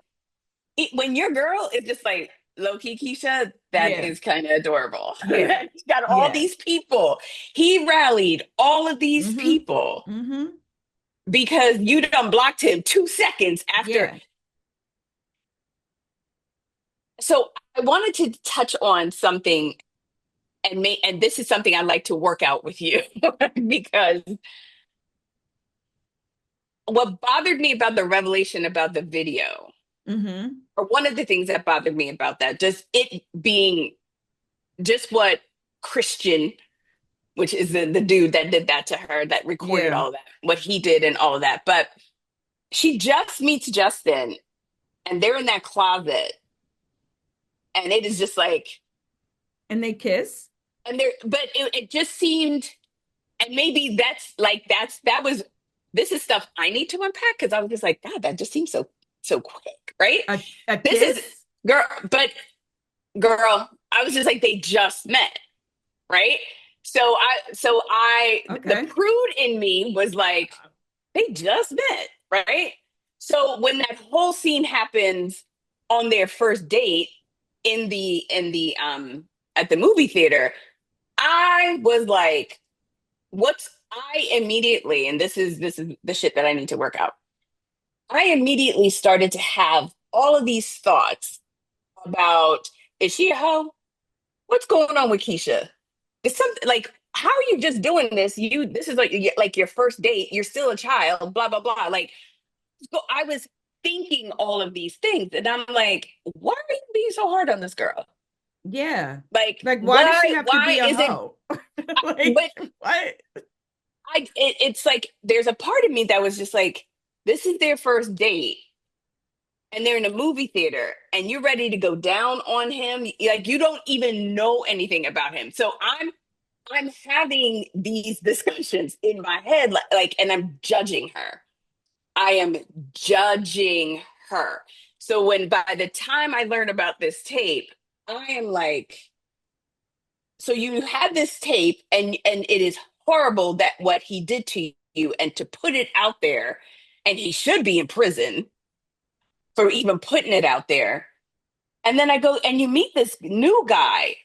Speaker 1: when your girl is just like low key Keisha, that
Speaker 2: yeah,
Speaker 1: is kind of adorable.
Speaker 2: yeah,
Speaker 1: He got all
Speaker 2: yeah.
Speaker 1: these people. He rallied all of these
Speaker 2: Mm-hmm.
Speaker 1: people
Speaker 2: Mm-hmm.
Speaker 1: because you done blocked him 2 seconds after.
Speaker 2: Yeah.
Speaker 1: So I wanted to touch on something and this is something I'd like to work out with you because what bothered me about the revelation about the video,
Speaker 2: Mm-hmm.
Speaker 1: or one of the things that bothered me about that, just it being just what Christian, which is the dude that did that to her, that recorded
Speaker 2: Yeah.
Speaker 1: all of that, what he did and all of that. But she just meets Justin and they're in that closet and it is just like,
Speaker 2: And they kiss.
Speaker 1: and there, but it just seemed, and maybe that was, this is stuff I need to unpack because I was just like, God, that just seems so quick, right?
Speaker 2: A
Speaker 1: This is
Speaker 2: kiss?
Speaker 1: girl, but girl, I was just like, they just met, right? The
Speaker 2: Okay.
Speaker 1: prude in me was like, they just met, right? So when that whole scene happens on their first date in the at the movie theater, I was like, what's I immediately, and this is the shit that I need to work out. I immediately started to have all of these thoughts about, is she a hoe? What's going on with Keisha? It's something like, how are you just doing this? This is like your first date. You're still a child. Blah blah blah. Like, so I was thinking all of these things, and I'm like, why are you being so hard on this girl?
Speaker 2: Yeah.
Speaker 1: Like,
Speaker 2: Like, why does she
Speaker 1: why
Speaker 2: have to
Speaker 1: why
Speaker 2: be a
Speaker 1: is it?
Speaker 2: hoe? Like,
Speaker 1: But
Speaker 2: what?
Speaker 1: it's like there's a part of me that was just like, this is their first date, and they're in a movie theater, and you're ready to go down on him. Like, you don't even know anything about him. So I'm having these discussions in my head, and I'm judging her. I am judging her. So when by the time I learn about this tape, I am like, so you have this tape and it is horrible that what he did to you and to put it out there, and he should be in prison for even putting it out there. And then I go and you meet this new guy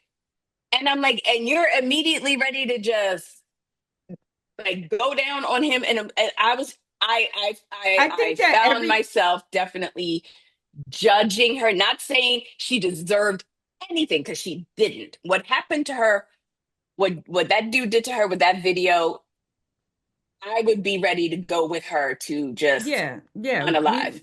Speaker 1: and I'm like, and you're immediately ready to just like go down on him. And I was,
Speaker 2: I
Speaker 1: I
Speaker 2: think that
Speaker 1: found
Speaker 2: every
Speaker 1: myself definitely judging her, not saying she deserved anything because she didn't. What happened to her, what that dude did to her with that video, I would be ready to go with her to just
Speaker 2: Yeah, yeah.
Speaker 1: unalive.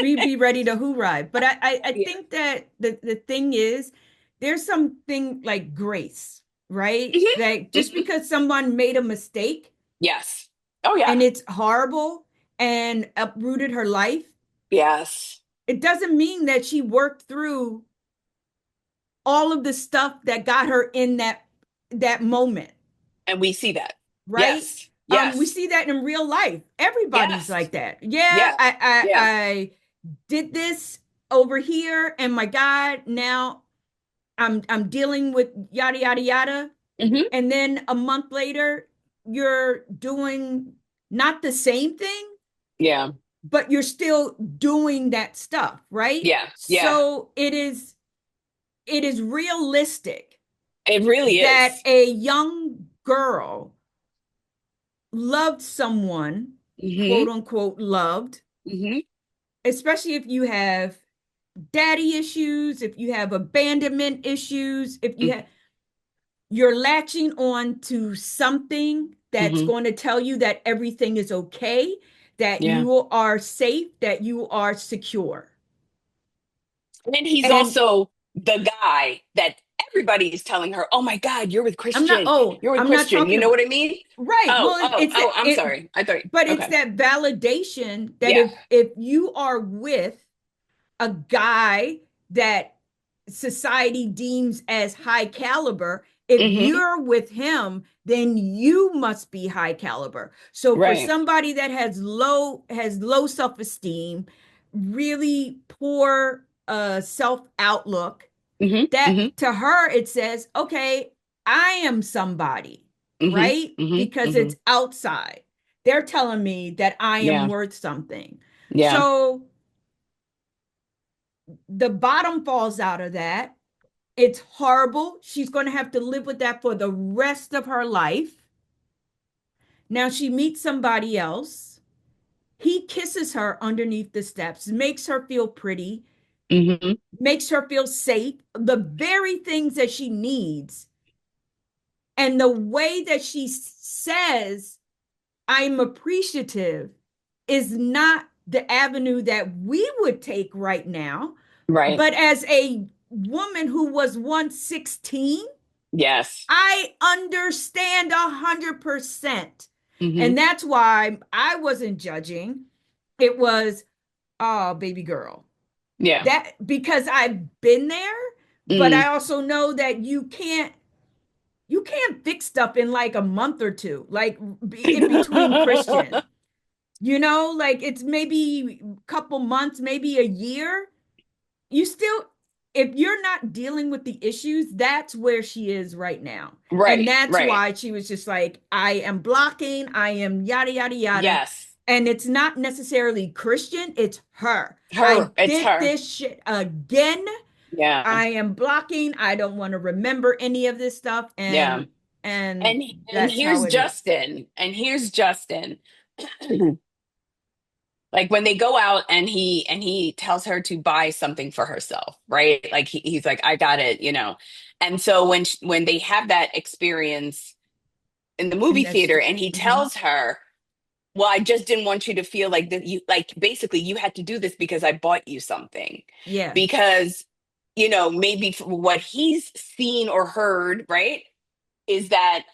Speaker 2: We be ready to who ride. But I
Speaker 1: Yeah.
Speaker 2: think that the thing is there's something like grace, right?
Speaker 1: Mhm,
Speaker 2: Like just
Speaker 1: mhm.
Speaker 2: because someone made a mistake
Speaker 1: Yes. Oh yeah.
Speaker 2: and it's horrible and uprooted her life,
Speaker 1: Yes.
Speaker 2: it doesn't mean that she worked through all of the stuff that got her in that moment,
Speaker 1: And we see that.
Speaker 2: right?
Speaker 1: Yes.
Speaker 2: We
Speaker 1: Yes.
Speaker 2: see that in real life. Everybody's
Speaker 1: Yes.
Speaker 2: like that. Yeah,
Speaker 1: Yeah.
Speaker 2: I
Speaker 1: Yeah.
Speaker 2: I did this over here, and my God, now I'm dealing with yada yada yada.
Speaker 1: Hmm.
Speaker 2: And then a month later, you're doing not the same thing,
Speaker 1: Yeah.
Speaker 2: but you're still doing that stuff, right?
Speaker 1: Yeah. Yeah.
Speaker 2: So it is realistic
Speaker 1: It really
Speaker 2: that
Speaker 1: is.
Speaker 2: a young girl loved someone,
Speaker 1: Hmm.
Speaker 2: quote unquote, loved,
Speaker 1: Hmm.
Speaker 2: especially if you have daddy issues, if you have abandonment issues, if you're latching on to something that's
Speaker 1: Hmm.
Speaker 2: going to tell you that everything is okay, that
Speaker 1: Yeah.
Speaker 2: you are safe, that you are secure.
Speaker 1: And then he's
Speaker 2: And
Speaker 1: also the guy that everybody is telling her, "Oh my God, you're with
Speaker 2: I'm not,
Speaker 1: Christian.
Speaker 2: oh,
Speaker 1: You're with
Speaker 2: I'm not
Speaker 1: Christian."
Speaker 2: talking
Speaker 1: You know
Speaker 2: about,
Speaker 1: what I mean?
Speaker 2: right.
Speaker 1: Oh,
Speaker 2: Well,
Speaker 1: oh,
Speaker 2: it's
Speaker 1: oh, I'm
Speaker 2: it,
Speaker 1: sorry. I thought,
Speaker 2: but it's
Speaker 1: okay.
Speaker 2: that validation that
Speaker 1: Yeah.
Speaker 2: if you are with a guy that society deems as high caliber, if
Speaker 1: Hmm.
Speaker 2: you're with him, then you must be high caliber. So for
Speaker 1: Right.
Speaker 2: somebody that has low self-esteem, really poor self outlook,
Speaker 1: Hmm.
Speaker 2: that
Speaker 1: Hmm.
Speaker 2: to her it says, okay, I am somebody,
Speaker 1: Hmm.
Speaker 2: right?
Speaker 1: Hmm.
Speaker 2: Because
Speaker 1: Hmm.
Speaker 2: it's outside. They're telling me that I am
Speaker 1: Yeah.
Speaker 2: worth something.
Speaker 1: Yeah.
Speaker 2: So the bottom falls out of that. It's horrible. She's going to have to live with that for the rest of her life. Now she meets somebody else. He kisses her underneath the steps, makes her feel pretty,
Speaker 1: Hmm.
Speaker 2: makes her feel safe, the very things that she needs. And the way that she says, I'm appreciative, is not the avenue that we would take right now.
Speaker 1: Right.
Speaker 2: But as a woman who was once 16,
Speaker 1: Yes.
Speaker 2: I understand 100%.
Speaker 1: Hmm.
Speaker 2: And that's why I wasn't judging. It was, oh, baby girl.
Speaker 1: Yeah.
Speaker 2: That because I've been there, but I
Speaker 1: Mm.
Speaker 2: also know that you can't fix stuff in like a month or two, like in between Christian. Like it's maybe a couple months, maybe a year. You still, if you're not dealing with the issues, that's where she is right now. And
Speaker 1: Right.
Speaker 2: that's
Speaker 1: Right.
Speaker 2: why she was just like, I am blocking, I am yada, yada, yada.
Speaker 1: Yes.
Speaker 2: And it's not necessarily Christian, it's her. I
Speaker 1: Her. It's
Speaker 2: did
Speaker 1: her.
Speaker 2: this shit again.
Speaker 1: Yeah.
Speaker 2: I am blocking. I don't want to remember any of this stuff.
Speaker 1: Yeah.
Speaker 2: And
Speaker 1: And
Speaker 2: that's how
Speaker 1: here's
Speaker 2: it is.
Speaker 1: Justin. And here's Justin. Like when they go out and he tells her to buy something for herself, right? Like he's like, I got it. And so when they have that experience in the
Speaker 2: And
Speaker 1: movie
Speaker 2: that's
Speaker 1: theater, and he
Speaker 2: mhm.
Speaker 1: tells her, well, I just didn't want you to feel like that, you like basically you had to do this because I bought you something.
Speaker 2: Yeah,
Speaker 1: Because maybe for what he's seen or heard, right, is that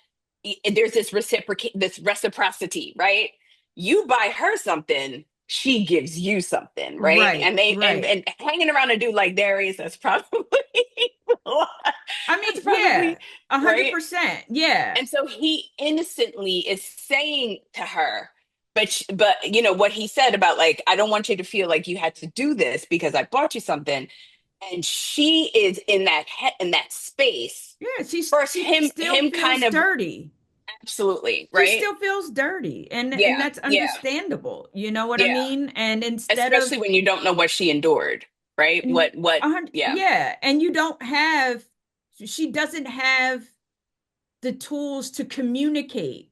Speaker 1: there's this reciprocity, right? You buy her something, she gives you something, right?
Speaker 2: right,
Speaker 1: And they and
Speaker 2: right.
Speaker 1: and hanging around a dude like Darius, that's probably
Speaker 2: I
Speaker 1: that's
Speaker 2: mean, yeah,
Speaker 1: probably
Speaker 2: a hundred
Speaker 1: right.
Speaker 2: percent. Yeah,
Speaker 1: And so he innocently is saying to her, but what he said about, like, I don't want you to feel like you had to do this because I bought you something. And she is in that space.
Speaker 2: yeah.
Speaker 1: First,
Speaker 2: She still
Speaker 1: him kind
Speaker 2: feels
Speaker 1: of,
Speaker 2: dirty.
Speaker 1: absolutely,
Speaker 2: She
Speaker 1: right?
Speaker 2: still feels dirty, and
Speaker 1: Yeah,
Speaker 2: that's
Speaker 1: yeah,
Speaker 2: understandable. You know what I
Speaker 1: yeah.
Speaker 2: mean? And instead of
Speaker 1: Especially when you don't know what she endured, right? Yeah,
Speaker 2: yeah, and you don't have, she doesn't have the tools to communicate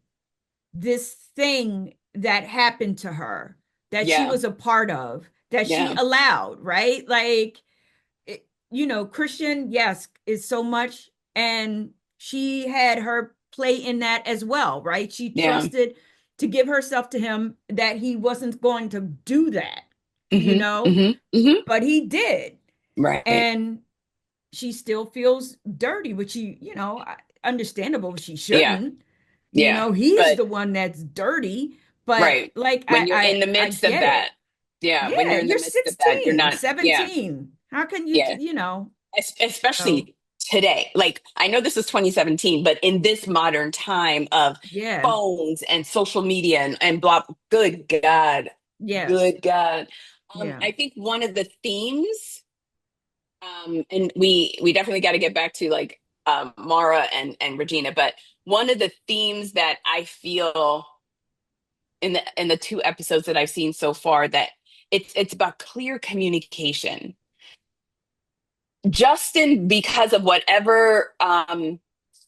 Speaker 2: this thing that happened to her, that she
Speaker 1: yeah,
Speaker 2: was a part of, that she
Speaker 1: yeah,
Speaker 2: allowed, right? Like, Christian, yes, is so much. And she had her play in that as well, right? She
Speaker 1: yeah,
Speaker 2: trusted. to give herself to him, that he wasn't going to do that, you
Speaker 1: Hmm.
Speaker 2: know,
Speaker 1: Hmm. Hmm.
Speaker 2: but he did.
Speaker 1: Right.
Speaker 2: And she still feels dirty, which understandable, she
Speaker 1: Yeah.
Speaker 2: shouldn't.
Speaker 1: Yeah.
Speaker 2: He's
Speaker 1: But
Speaker 2: the one that's dirty, but
Speaker 1: right.
Speaker 2: like
Speaker 1: When you're in the
Speaker 2: I
Speaker 1: midst of
Speaker 2: get
Speaker 1: that.
Speaker 2: it.
Speaker 1: Yeah. When
Speaker 2: Yeah,
Speaker 1: you're in the
Speaker 2: you're
Speaker 1: midst of that, you're
Speaker 2: 16,
Speaker 1: not, yeah.
Speaker 2: 17. How can you,
Speaker 1: Yeah.
Speaker 2: so
Speaker 1: Especially today. Like I know this is 2017, but in this modern time of
Speaker 2: yeah,
Speaker 1: phones and social media and blah, good God,
Speaker 2: yes,
Speaker 1: good God.
Speaker 2: yeah.
Speaker 1: I think one of the themes, and we definitely got to get back to like Mara and Regina, but one of the themes that I feel in the two episodes that I've seen so far, that it's about clear communication. Justin, because of whatever, I'm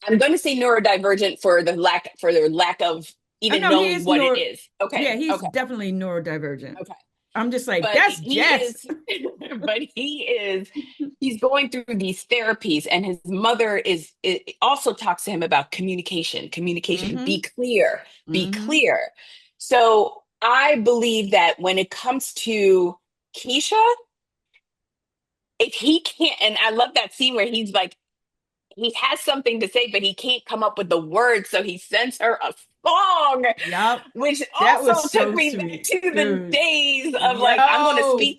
Speaker 1: going to say neurodivergent for the lack of
Speaker 2: I
Speaker 1: even
Speaker 2: know he
Speaker 1: knowing
Speaker 2: is
Speaker 1: what it is.
Speaker 2: yeah,
Speaker 1: Okay,
Speaker 2: he's
Speaker 1: okay,
Speaker 2: definitely neurodivergent.
Speaker 1: okay.
Speaker 2: I'm just like,
Speaker 1: But
Speaker 2: that's
Speaker 1: he
Speaker 2: Jess.
Speaker 1: is, but he's going through these therapies, and his mother it also talks to him about communication.
Speaker 2: Mm-hmm.
Speaker 1: Be
Speaker 2: Mm-hmm.
Speaker 1: clear. So I believe that when it comes to Keisha, if he can't, and I love that scene where he's like, he has something to say, but he can't come up with the words. So he sends her a song,
Speaker 2: Yup.
Speaker 1: which
Speaker 2: That was
Speaker 1: also took
Speaker 2: so
Speaker 1: me back
Speaker 2: sweet,
Speaker 1: to the
Speaker 2: dude.
Speaker 1: days of like,
Speaker 2: Yo,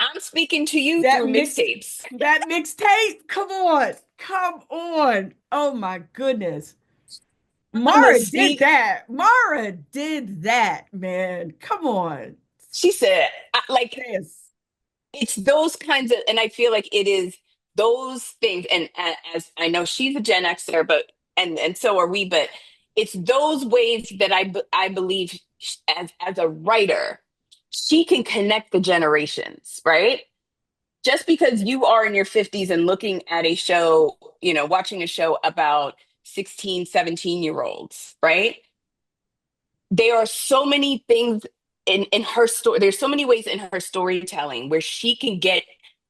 Speaker 1: I'm speaking to you
Speaker 2: that
Speaker 1: through
Speaker 2: mixed
Speaker 1: mixtapes.
Speaker 2: that mixtape. Come on. Come on. Oh my goodness.
Speaker 1: I'm gonna
Speaker 2: Mara did
Speaker 1: speak.
Speaker 2: that. Mara did that, man. Come on.
Speaker 1: She said, like,
Speaker 2: Yes.
Speaker 1: it's those kinds of, and I feel like it is those things. And as I know she's a Gen Xer, but and so are we, but it's those ways that I believe as a writer, she can connect the generations, right? Just because you are in your 50s and looking at a show, watching a show about 16, 17-year olds, right? There are so many things in her story. There's so many ways in her storytelling where she can get,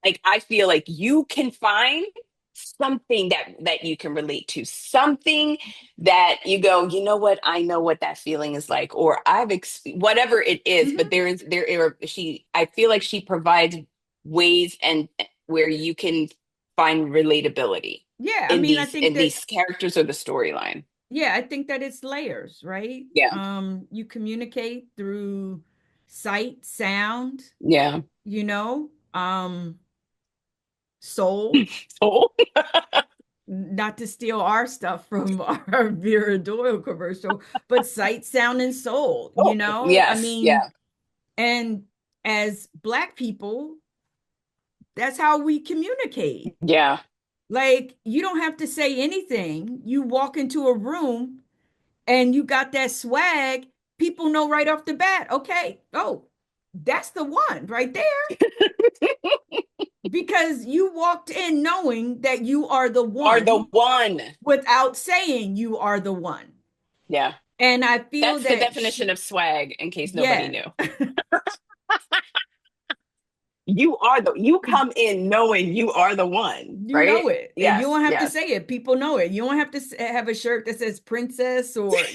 Speaker 1: like, I feel like you can find something that you can relate to, something that you go, you know what, I know what that feeling is like, or whatever it is. But
Speaker 2: Hmm.
Speaker 1: she, I feel like she provides ways and where you can find relatability
Speaker 2: Yeah, I
Speaker 1: in
Speaker 2: mean,
Speaker 1: these in these characters or the storyline.
Speaker 2: I think that it's layers, right?
Speaker 1: Yeah.
Speaker 2: You communicate through sight, sound,
Speaker 1: Yeah.
Speaker 2: soul,
Speaker 1: Oh.
Speaker 2: not to steal our stuff from our Vera Doyle commercial, but sight, sound, and soul,
Speaker 1: Oh,
Speaker 2: I
Speaker 1: yes,
Speaker 2: mean,
Speaker 1: yeah,
Speaker 2: and as Black people, that's how we communicate.
Speaker 1: yeah.
Speaker 2: Like, you don't have to say anything. You walk into a room and you got that swag, people know right off the bat, okay, oh, that's the one right there. Because you walked in knowing that you are the
Speaker 1: Are the
Speaker 2: one
Speaker 1: one.
Speaker 2: without saying you are the one.
Speaker 1: Yeah.
Speaker 2: And I feel
Speaker 1: That's the
Speaker 2: that
Speaker 1: definition of swag, in case nobody
Speaker 2: yeah,
Speaker 1: knew. You come in knowing you are the one,
Speaker 2: you
Speaker 1: right?
Speaker 2: know it. And you
Speaker 1: Yes,
Speaker 2: don't have to
Speaker 1: yes.
Speaker 2: say it. People know it. You don't have to have a shirt that says princess or,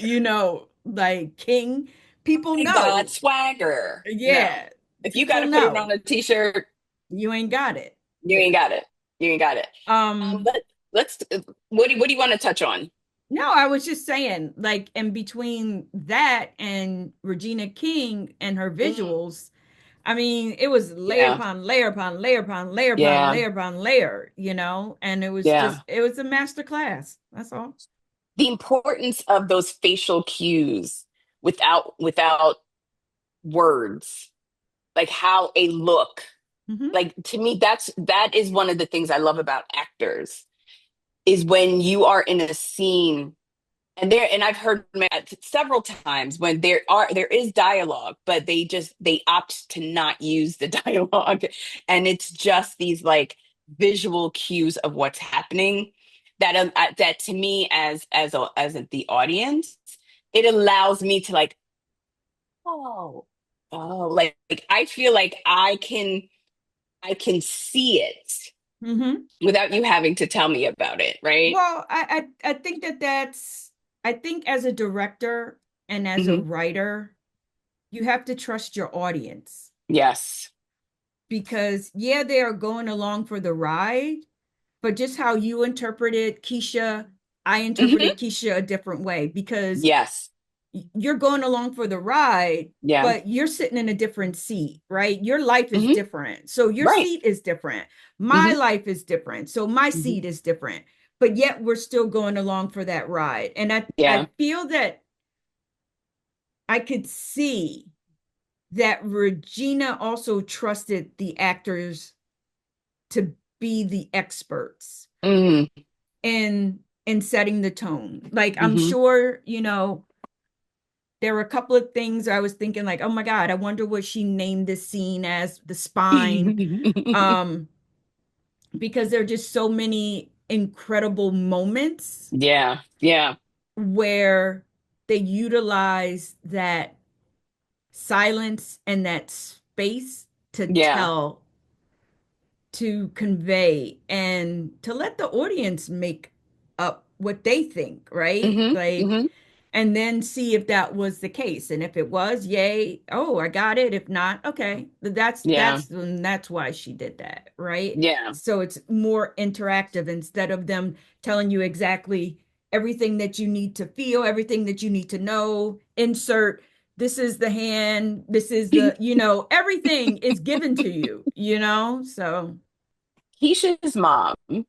Speaker 2: like king. People
Speaker 1: I got
Speaker 2: know.
Speaker 1: swagger. No.
Speaker 2: Yeah,
Speaker 1: If you got
Speaker 2: people
Speaker 1: to put it on
Speaker 2: know.
Speaker 1: a t-shirt,
Speaker 2: You ain't got it.
Speaker 1: you ain't got it. You ain't got it.
Speaker 2: Um,
Speaker 1: But let's, what do you want to touch on?
Speaker 2: No, I was just saying, like, in between that and Regina King and her
Speaker 1: Mm,
Speaker 2: visuals, I mean, it was layer
Speaker 1: yeah,
Speaker 2: upon layer upon layer upon layer upon
Speaker 1: yeah,
Speaker 2: layer upon layer, and
Speaker 1: yeah.
Speaker 2: it was a master class. That's all.
Speaker 1: The importance of those facial cues without words, like how a look,
Speaker 2: Hmm.
Speaker 1: like to me, that is one of the things I love about actors, is when you are in a scene, and I've heard several times when there is dialogue, but they opt to not use the dialogue, and it's just these like visual cues of what's happening, that to me, the audience, it allows me to like, oh, like I feel like I can see it
Speaker 2: Hmm.
Speaker 1: without you having to tell me about it, right?
Speaker 2: Well, I think I think as a director, and as a
Speaker 1: Hmm.
Speaker 2: writer, you have to trust your audience
Speaker 1: Yes.
Speaker 2: because, yeah, they are going along for the ride, but just how you interpreted Kesha, I
Speaker 1: Hmm.
Speaker 2: interpreted Kesha a different way because
Speaker 1: Yes.
Speaker 2: you're going along for the ride,
Speaker 1: Yeah.
Speaker 2: but you're sitting in a different seat, right? Your life is
Speaker 1: Hmm.
Speaker 2: different. So your
Speaker 1: Right.
Speaker 2: seat is different. My
Speaker 1: Hmm.
Speaker 2: life is different. So my
Speaker 1: Hmm.
Speaker 2: seat is different. But yet we're still going along for that ride. And I
Speaker 1: Yeah.
Speaker 2: feel that I could see that Regina also trusted the actors to be the experts
Speaker 1: Hmm.
Speaker 2: in setting the tone. Like I'm
Speaker 1: Hmm.
Speaker 2: sure, there were a couple of things I was thinking like, oh my God, I wonder what she named this scene as the spine. Um, because there are just so many incredible moments
Speaker 1: Yeah. Yeah.
Speaker 2: where they utilize that silence and that space to
Speaker 1: Yeah.
Speaker 2: tell, to convey, and to let the audience make up what they think, right?
Speaker 1: Hmm.
Speaker 2: Like,
Speaker 1: Hmm.
Speaker 2: and then see if that was the case. And if it was, yay, oh, I got it. If not, okay. That's
Speaker 1: Yeah.
Speaker 2: that's that's why she did that, right?
Speaker 1: Yeah.
Speaker 2: So it's more interactive instead of them telling you exactly everything that you need to feel, everything that you need to know. Insert this is the hand, this is the, everything is given to you. So,
Speaker 1: Keisha's mom, and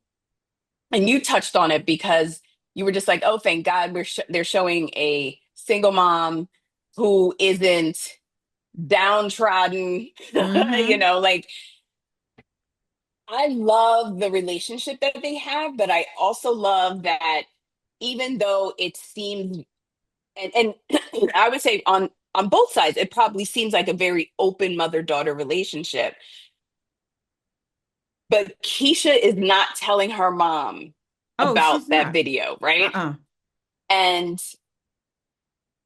Speaker 1: you touched on it because you were just like, "Oh, thank God, they're showing a single mom who isn't downtrodden."
Speaker 2: mm-hmm.
Speaker 1: Like I love the relationship that they have, but I also love that even though it seems, and I would say on both sides, it probably seems like a very open mother-daughter relationship. But Keisha is not telling her mom
Speaker 2: Oh, she's
Speaker 1: about that
Speaker 2: not.
Speaker 1: video, right?
Speaker 2: Uh-uh.
Speaker 1: And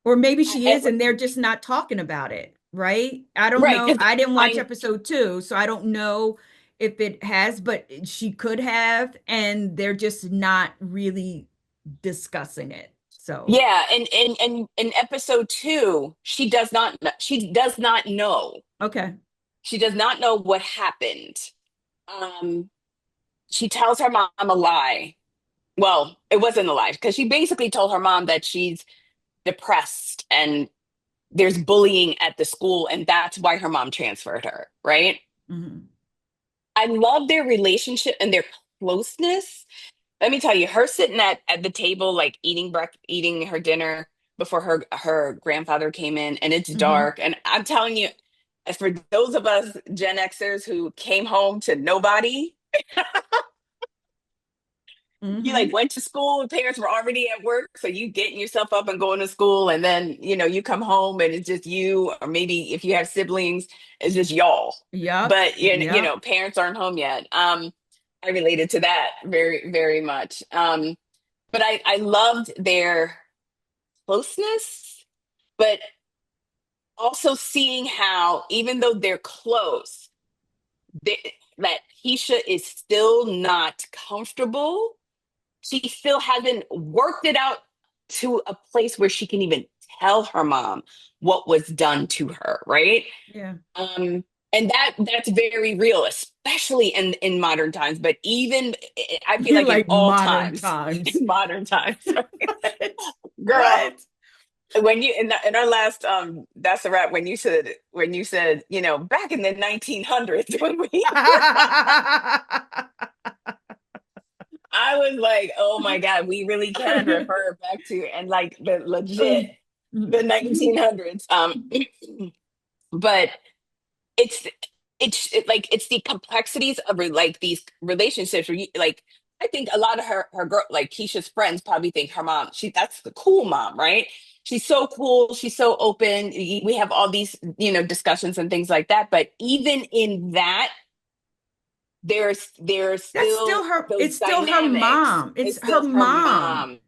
Speaker 2: Or maybe she is,
Speaker 1: I,
Speaker 2: and they're just not talking about it, right? I don't
Speaker 1: right,
Speaker 2: know.
Speaker 1: because
Speaker 2: I didn't watch
Speaker 1: I
Speaker 2: episode 2, so I don't know if it has, but she could have, and they're just not really discussing it. So,
Speaker 1: yeah, and in episode two, she does not know.
Speaker 2: okay.
Speaker 1: She does not know what happened. Um, she tells her mom a lie. Well, it wasn't a lie because she basically told her mom that she's depressed and there's bullying at the school, and that's why her mom transferred her, right?
Speaker 2: Hmm.
Speaker 1: I love their relationship and their closeness. Let me tell you, her sitting at the table, like eating her dinner before her grandfather came in, and it's
Speaker 2: Hmm.
Speaker 1: dark. And I'm telling you, as for those of us Gen Xers who came home to nobody, you like
Speaker 2: Hmm.
Speaker 1: went to school, parents were already at work, so you getting yourself up and going to school, and then you come home and it's just you, or maybe if you have siblings, it's just y'all.
Speaker 2: Yep.
Speaker 1: But
Speaker 2: Yep.
Speaker 1: parents aren't home yet. I related to that very, very much. But I loved their closeness, but also seeing how even though they're close, that Keisha is still not comfortable. She still hasn't worked it out to a place where she can even tell her mom what was done to her, right?
Speaker 2: Yeah.
Speaker 1: Um, and that's very real, especially in modern times. But even I feel
Speaker 2: You're
Speaker 1: like in
Speaker 2: like
Speaker 1: all
Speaker 2: modern
Speaker 1: times,
Speaker 2: times.
Speaker 1: in modern times,
Speaker 2: What?
Speaker 1: girl.
Speaker 2: What?
Speaker 1: When you in our last that's a wrap, when you said back in the 1900s when we I was like, oh my God, we really can refer back to and like the legit the 1900s. But it's like it's the complexities of like these relationships where like I think a lot of her girl like Keisha's friends probably think her mom that's the cool mom, right? She's so cool, she's so open. We have all these discussions and things like that, but even in that there's
Speaker 2: That's still
Speaker 1: still
Speaker 2: her,
Speaker 1: those
Speaker 2: it's still her
Speaker 1: dynamics.
Speaker 2: mom. It's
Speaker 1: It's
Speaker 2: her
Speaker 1: still her
Speaker 2: mom.
Speaker 1: mom.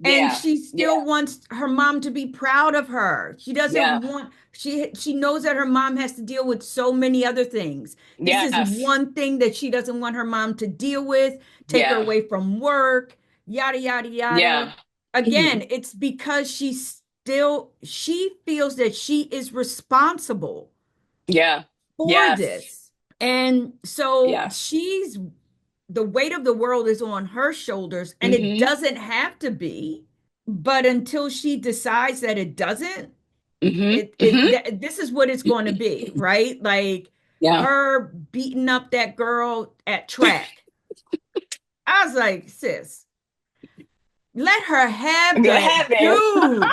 Speaker 2: And
Speaker 1: Yeah.
Speaker 2: she
Speaker 1: Yeah.
Speaker 2: still wants her mom to be proud of her. She doesn't
Speaker 1: Yeah.
Speaker 2: want, she knows that her mom has to deal with so many other things. This is
Speaker 1: Yes.
Speaker 2: one thing that she doesn't want her mom to deal with, take her
Speaker 1: Yeah.
Speaker 2: away from work, yada yada yada.
Speaker 1: Yeah.
Speaker 2: Again, it's because she's still, she feels that she is responsible
Speaker 1: Yeah.
Speaker 2: for
Speaker 1: Yes.
Speaker 2: this. And so
Speaker 1: Yes.
Speaker 2: she's, the weight of the world is on her shoulders, and it
Speaker 1: Mm-hmm.
Speaker 2: doesn't have to be. But until she decides that it doesn't,
Speaker 1: Mm-hmm. Mm-hmm.
Speaker 2: this is what it's going to be, right? Like
Speaker 1: Yeah.
Speaker 2: her beating up that girl at track. I was like, sis, let her have
Speaker 1: Go
Speaker 2: that,
Speaker 1: ahead, man.
Speaker 2: dude.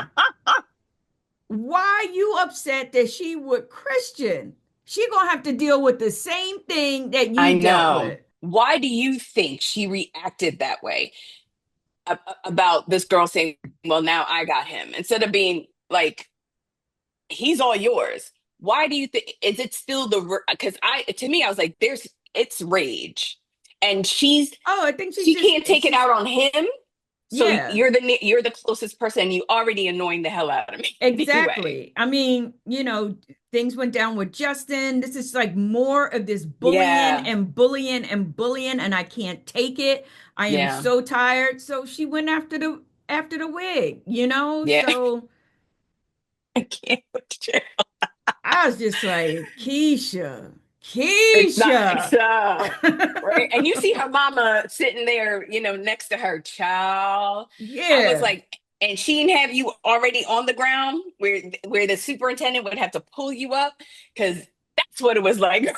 Speaker 2: Why are you upset that she would Christian? She gonna have to deal with the same thing that
Speaker 1: I
Speaker 2: you dealt
Speaker 1: know.
Speaker 2: with.
Speaker 1: Why do you think she reacted that way about this girl saying, well, now I got him, instead of being like, he's all yours? Why do you think, is it still because to me, I was like, it's rage. And
Speaker 2: Oh, I think
Speaker 1: she can't take it
Speaker 2: she's
Speaker 1: out on him. So
Speaker 2: yeah,
Speaker 1: you're the closest person. You already annoying the hell out of me anyway.
Speaker 2: exactly. I mean, things went down with Justin. This is like more of this bullying
Speaker 1: Yeah.
Speaker 2: and bullying and bullying, and I can't take it. I am
Speaker 1: Yeah.
Speaker 2: so tired. So she went after the wig.
Speaker 1: Yeah.
Speaker 2: So
Speaker 1: I can't with you.
Speaker 2: I was just like, Kesha,
Speaker 1: It's not
Speaker 2: Kesha.
Speaker 1: so. Right. And you see her mama sitting there, next to her child. I was
Speaker 2: Yeah.
Speaker 1: like, and she didn't have you already on the ground where the superintendent would have to pull you up, because that's what it was like.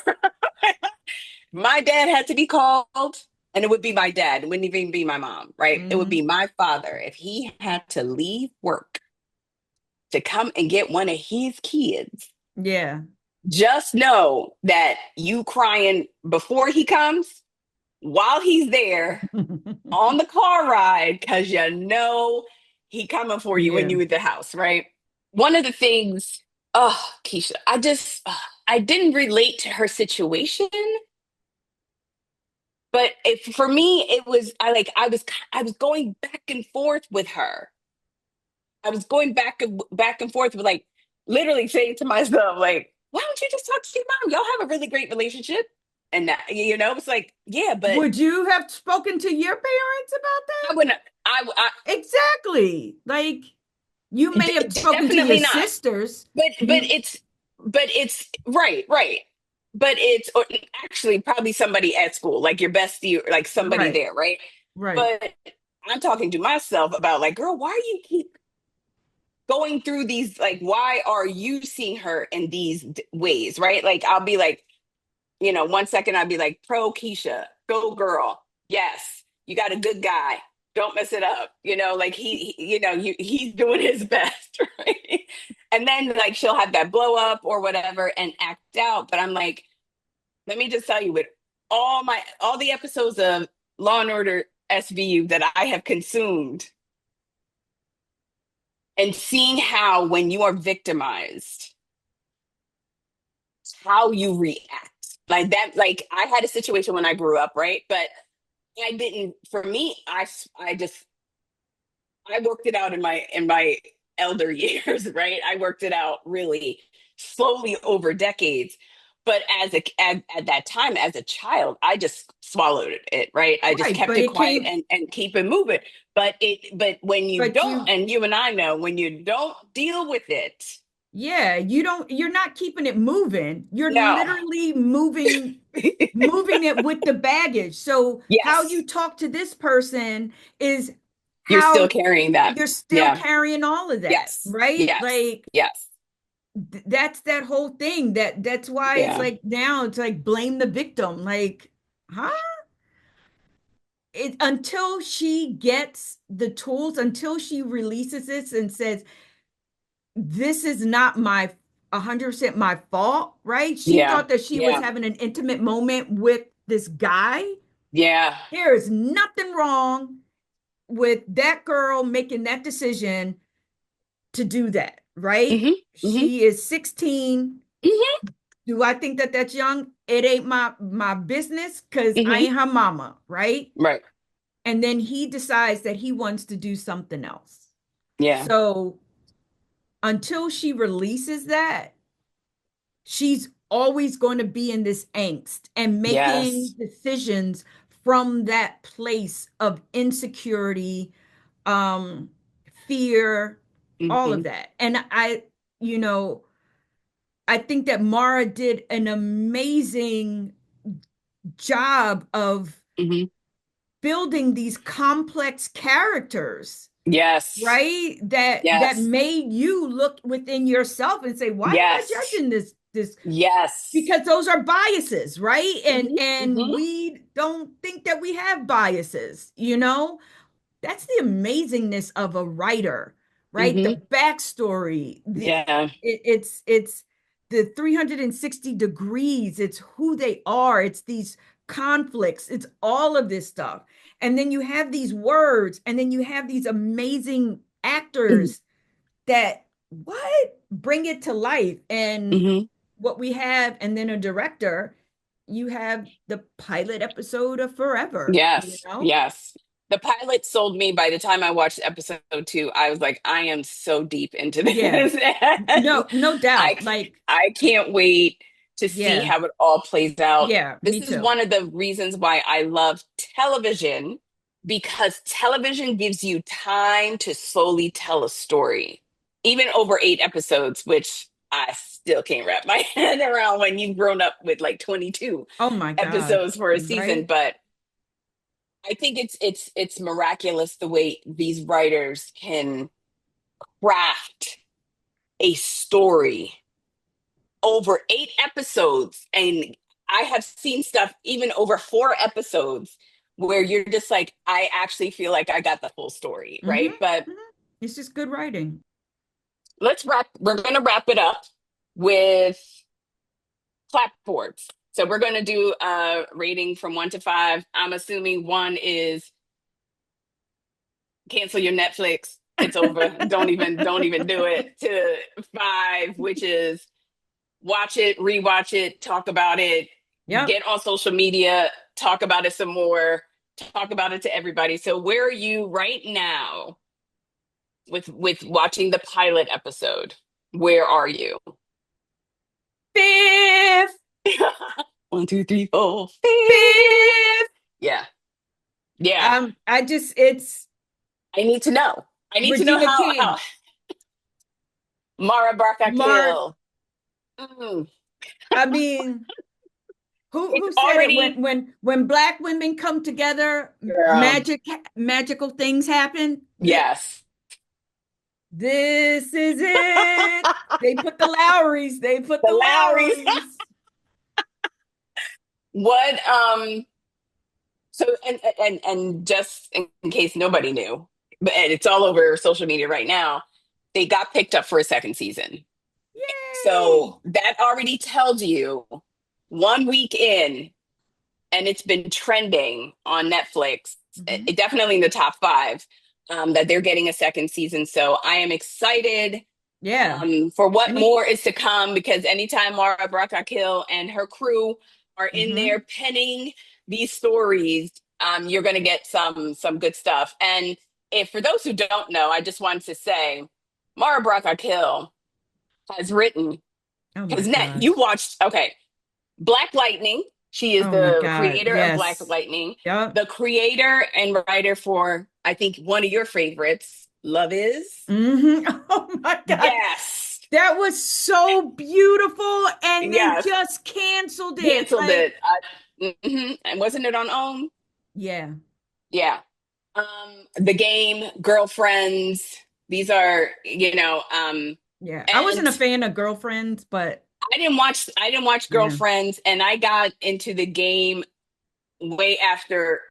Speaker 1: My dad had to be called, and it would be my dad. It wouldn't even be my mom, right? It would be
Speaker 2: Hmm.
Speaker 1: my father. If he had to leave work to come and get one of his kids,
Speaker 2: Yeah.
Speaker 1: just know that you crying before he comes, while he's there, on the car ride, because he coming for you when
Speaker 2: Yeah.
Speaker 1: you at the house, right? One of the things, oh, Kesha, I didn't relate to her situation, but for me, it was, I was going back and forth with her. I was going back and forth with, like, literally saying to myself, like, why don't you just talk to your mom? Y'all have a really great relationship. And that, it's like, yeah, but
Speaker 2: Would you have spoken to your parents about
Speaker 1: I
Speaker 2: that?
Speaker 1: wouldn't, I
Speaker 2: Exactly. Like you may have spoken to your
Speaker 1: definitely not.
Speaker 2: sisters.
Speaker 1: But
Speaker 2: You
Speaker 1: it's right, right. But it's, or actually probably somebody at school, like your bestie, or like somebody
Speaker 2: right,
Speaker 1: there, right?
Speaker 2: right.
Speaker 1: But I'm talking to myself about, like, girl, why do you keep going through these, like, why are you seeing her in these ways, right? Like, I'll be like, 1 second I'd be like, pro Kesha, go girl, yes, you got a good guy, don't mess it up, like he's doing his best, right? And then, like, she'll have that blow up or whatever and act out. But I'm like, let me just tell you, with all the episodes of Law and Order SVU that I have consumed, and seeing how, when you are victimized, how you react, like that. Like, I had a situation when I grew up, right? But I didn't. For me, I just, I worked it out in my elder years, right? I worked it out really slowly over decades. But at that time, as a child, I just swallowed it, right? I just
Speaker 2: Right.
Speaker 1: kept
Speaker 2: But
Speaker 1: it
Speaker 2: it
Speaker 1: quiet
Speaker 2: came,
Speaker 1: and keep it moving. But when you
Speaker 2: but
Speaker 1: don't,
Speaker 2: you,
Speaker 1: and you and I know, when you don't deal with it,
Speaker 2: yeah, you're not keeping it moving. You're
Speaker 1: no.
Speaker 2: literally moving it with the baggage. So how
Speaker 1: Yes,
Speaker 2: you talk to this person is
Speaker 1: you're still
Speaker 2: how
Speaker 1: carrying that.
Speaker 2: you're still
Speaker 1: Yeah.
Speaker 2: carrying all of that,
Speaker 1: Yes.
Speaker 2: right?
Speaker 1: Yes.
Speaker 2: Like
Speaker 1: Yes.
Speaker 2: that's that whole thing. That's why it's
Speaker 1: Yeah.
Speaker 2: like now it's like blame the victim. Like, huh? Until she gets the tools, until she releases this and says, this is not my 100% my fault, right? She
Speaker 1: Yeah.
Speaker 2: thought that she was
Speaker 1: Yeah.
Speaker 2: having an intimate moment with this guy.
Speaker 1: Yeah.
Speaker 2: There is nothing wrong with that girl making that decision to do that, right?
Speaker 1: Hmm. Hmm.
Speaker 2: She is 16.
Speaker 1: Hmm.
Speaker 2: Do I think that that's young? It ain't my business because I
Speaker 1: Hmm.
Speaker 2: ain't her mama, right?
Speaker 1: Right.
Speaker 2: And then he decides that he wants to do something else.
Speaker 1: Yeah.
Speaker 2: So until she releases that, she's always going to be in this angst and making
Speaker 1: Yes.
Speaker 2: decisions from that place of insecurity, um, fear. all of
Speaker 1: Hmm.
Speaker 2: that. And you know, I think that Mara did an amazing job of
Speaker 1: Hmm.
Speaker 2: building these complex characters,
Speaker 1: Yes.
Speaker 2: right? That
Speaker 1: Yes.
Speaker 2: made you look within yourself and say, why am I
Speaker 1: Yes.
Speaker 2: judging this?
Speaker 1: Yes.
Speaker 2: Because those are biases, right? And
Speaker 1: Hmm.
Speaker 2: and
Speaker 1: Hmm.
Speaker 2: we don't think that we have biases, you know? That's the amazingness of a writer, right?
Speaker 1: Hmm.
Speaker 2: The backstory,
Speaker 1: Yeah.
Speaker 2: it's the 360 degrees, it's who they are, it's these conflicts, it's all of this stuff. And then you have these words, and then you have these amazing actors that what bring it to life. And
Speaker 1: Hmm.
Speaker 2: what we have, and then a director, you have the pilot episode of Forever, you
Speaker 1: Yes,
Speaker 2: know?
Speaker 1: yes. The pilot sold me. By the time I watched episode two, I was like, I am so deep into
Speaker 2: Yeah.
Speaker 1: this. And
Speaker 2: No
Speaker 1: I
Speaker 2: doubt. Like,
Speaker 1: I can't wait to see
Speaker 2: yeah,
Speaker 1: how it all plays out.
Speaker 2: yeah,
Speaker 1: This
Speaker 2: me
Speaker 1: is
Speaker 2: too.
Speaker 1: one of the reasons why I love television, because television gives you time to slowly tell a story, even over 8 episodes, which I still can't wrap my head around when you've grown up with like 22
Speaker 2: Oh my God.
Speaker 1: episodes for a season.
Speaker 2: Right?
Speaker 1: But I think it's miraculous the way these writers can craft a story over 8 episodes. And I have seen stuff even over 4 episodes where you're just like, I actually feel like I got the full story,
Speaker 2: Mm-hmm.
Speaker 1: right? But
Speaker 2: Hmm. It's just good writing.
Speaker 1: we're gonna wrap it up with clapboards. So we're gonna do a rating from 1 to 5. I'm assuming 1 is cancel your Netflix. It's over. Don't even do it. To 5, which is watch it, rewatch it, talk about it,
Speaker 2: Yep.
Speaker 1: get on social media, talk about it some more, talk about it to everybody. So where are you right now with watching the pilot episode? Where are you?
Speaker 2: Fifth,
Speaker 1: 1, 2, 3, 4, 5.
Speaker 2: fifth.
Speaker 1: Yeah. Yeah.
Speaker 2: I just it's
Speaker 1: I need to know. I need to know
Speaker 2: Regina
Speaker 1: how
Speaker 2: King.
Speaker 1: Mara Brock
Speaker 2: Mark,
Speaker 1: Akil. Mm.
Speaker 2: I mean,
Speaker 1: It's
Speaker 2: who said it
Speaker 1: already,
Speaker 2: when black women come together,
Speaker 1: girl.
Speaker 2: magical things happen.
Speaker 1: Yes.
Speaker 2: This is it. They put the Lowrys. They put
Speaker 1: The
Speaker 2: the
Speaker 1: Lowrys.
Speaker 2: Lowrys.
Speaker 1: What so and just in case nobody knew, but and it's all over social media right now, they got picked up for a second season.
Speaker 2: Yay.
Speaker 1: So that already tells you 1 week in, and it's been trending on Netflix,
Speaker 2: Mhm.
Speaker 1: definitely in the top 5, that they're getting a second season. So I am excited
Speaker 2: Yeah.
Speaker 1: for what
Speaker 2: Any
Speaker 1: more is to come, because anytime Mara Brock Akil and her crew are in there
Speaker 2: hmm
Speaker 1: penning these stories, you're going to get some good stuff. And if for those who don't know, I just wanted to say Mara Brock Akil has written,
Speaker 2: Oh my
Speaker 1: because Net, you
Speaker 2: gosh.
Speaker 1: watched, okay, Black Lightning. She is
Speaker 2: Oh my
Speaker 1: the
Speaker 2: God.
Speaker 1: creator of Black
Speaker 2: Yes.
Speaker 1: Lightning,
Speaker 2: Yep.
Speaker 1: the creator and writer for, I think, one of your favorites, Love Is.
Speaker 2: Oh my God.
Speaker 1: Yes.
Speaker 2: That was so beautiful. And they
Speaker 1: Yes.
Speaker 2: just canceled it.
Speaker 1: Canceled
Speaker 2: Like,
Speaker 1: it. And wasn't it on OWN?
Speaker 2: yeah.
Speaker 1: Yeah. The Game, Girlfriends. These are,
Speaker 2: Yeah. I wasn't a
Speaker 1: and
Speaker 2: fan of Girlfriends, but
Speaker 1: I didn't watch
Speaker 2: yeah.
Speaker 1: Girlfriends, and I got into the Game way after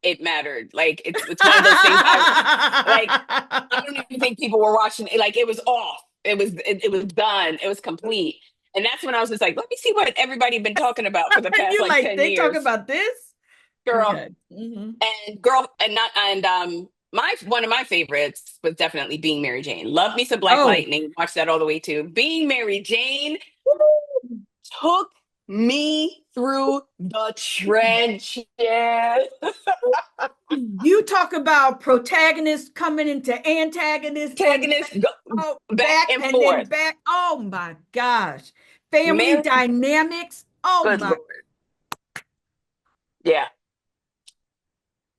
Speaker 1: it mattered. Like it's one of those things I don't even think people were watching it. Like it was off. It was done. It was complete. And that's when I was just like, let me see what everybody been talking about for the past
Speaker 2: You
Speaker 1: like
Speaker 2: like
Speaker 1: 10
Speaker 2: they talk
Speaker 1: years.
Speaker 2: about this?
Speaker 1: Girl,
Speaker 2: Okay.
Speaker 1: and girl, and not and my one of my favorites was definitely Being Mary Jane. Love me some Black
Speaker 2: Oh,
Speaker 1: Lightning. Watch that all the way too. Being Mary Jane took me through the trenches.
Speaker 2: you talk about protagonist coming into antagonist and
Speaker 1: Antagonist go
Speaker 2: oh,
Speaker 1: back
Speaker 2: back
Speaker 1: and
Speaker 2: and then
Speaker 1: forth.
Speaker 2: back. Oh my gosh. Family
Speaker 1: Mary,
Speaker 2: dynamics. Oh
Speaker 1: good
Speaker 2: my.
Speaker 1: lord. Yeah,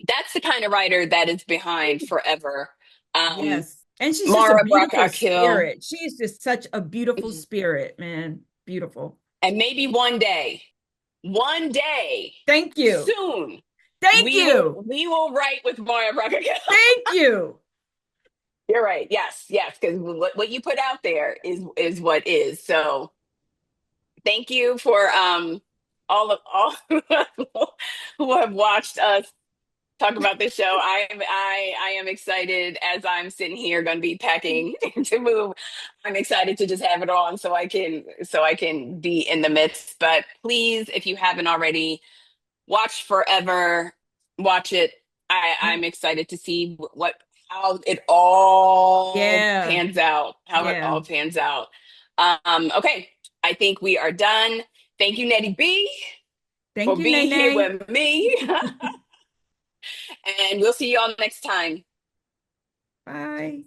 Speaker 1: that's the kind of writer that is behind Forever. Um,
Speaker 2: Yes. And she's just a
Speaker 1: Mara Brock
Speaker 2: beautiful
Speaker 1: Akil.
Speaker 2: spirit. She is just such a beautiful spirit, man. Beautiful.
Speaker 1: And maybe one day,
Speaker 2: Thank you.
Speaker 1: soon,
Speaker 2: Thank you.
Speaker 1: we will write with Mara Brock Akil.
Speaker 2: Thank you.
Speaker 1: You're right. Yes, yes, because what you put out there is what is. So thank you for all who have watched us talk about this show. I am excited as I'm sitting here going to be packing to move. I'm excited to just have it on so I can be in the midst. But please, if you haven't already, watch Forever. Watch it. I'm excited to see what how it all
Speaker 2: Yeah.
Speaker 1: pans out. How it
Speaker 2: Yeah.
Speaker 1: all pans out. Okay, I think we are done. Thank you, Nettie B,
Speaker 2: Thank
Speaker 1: for
Speaker 2: you,
Speaker 1: being here
Speaker 2: Nene.
Speaker 1: with me. And we'll see you all next time.
Speaker 2: Bye.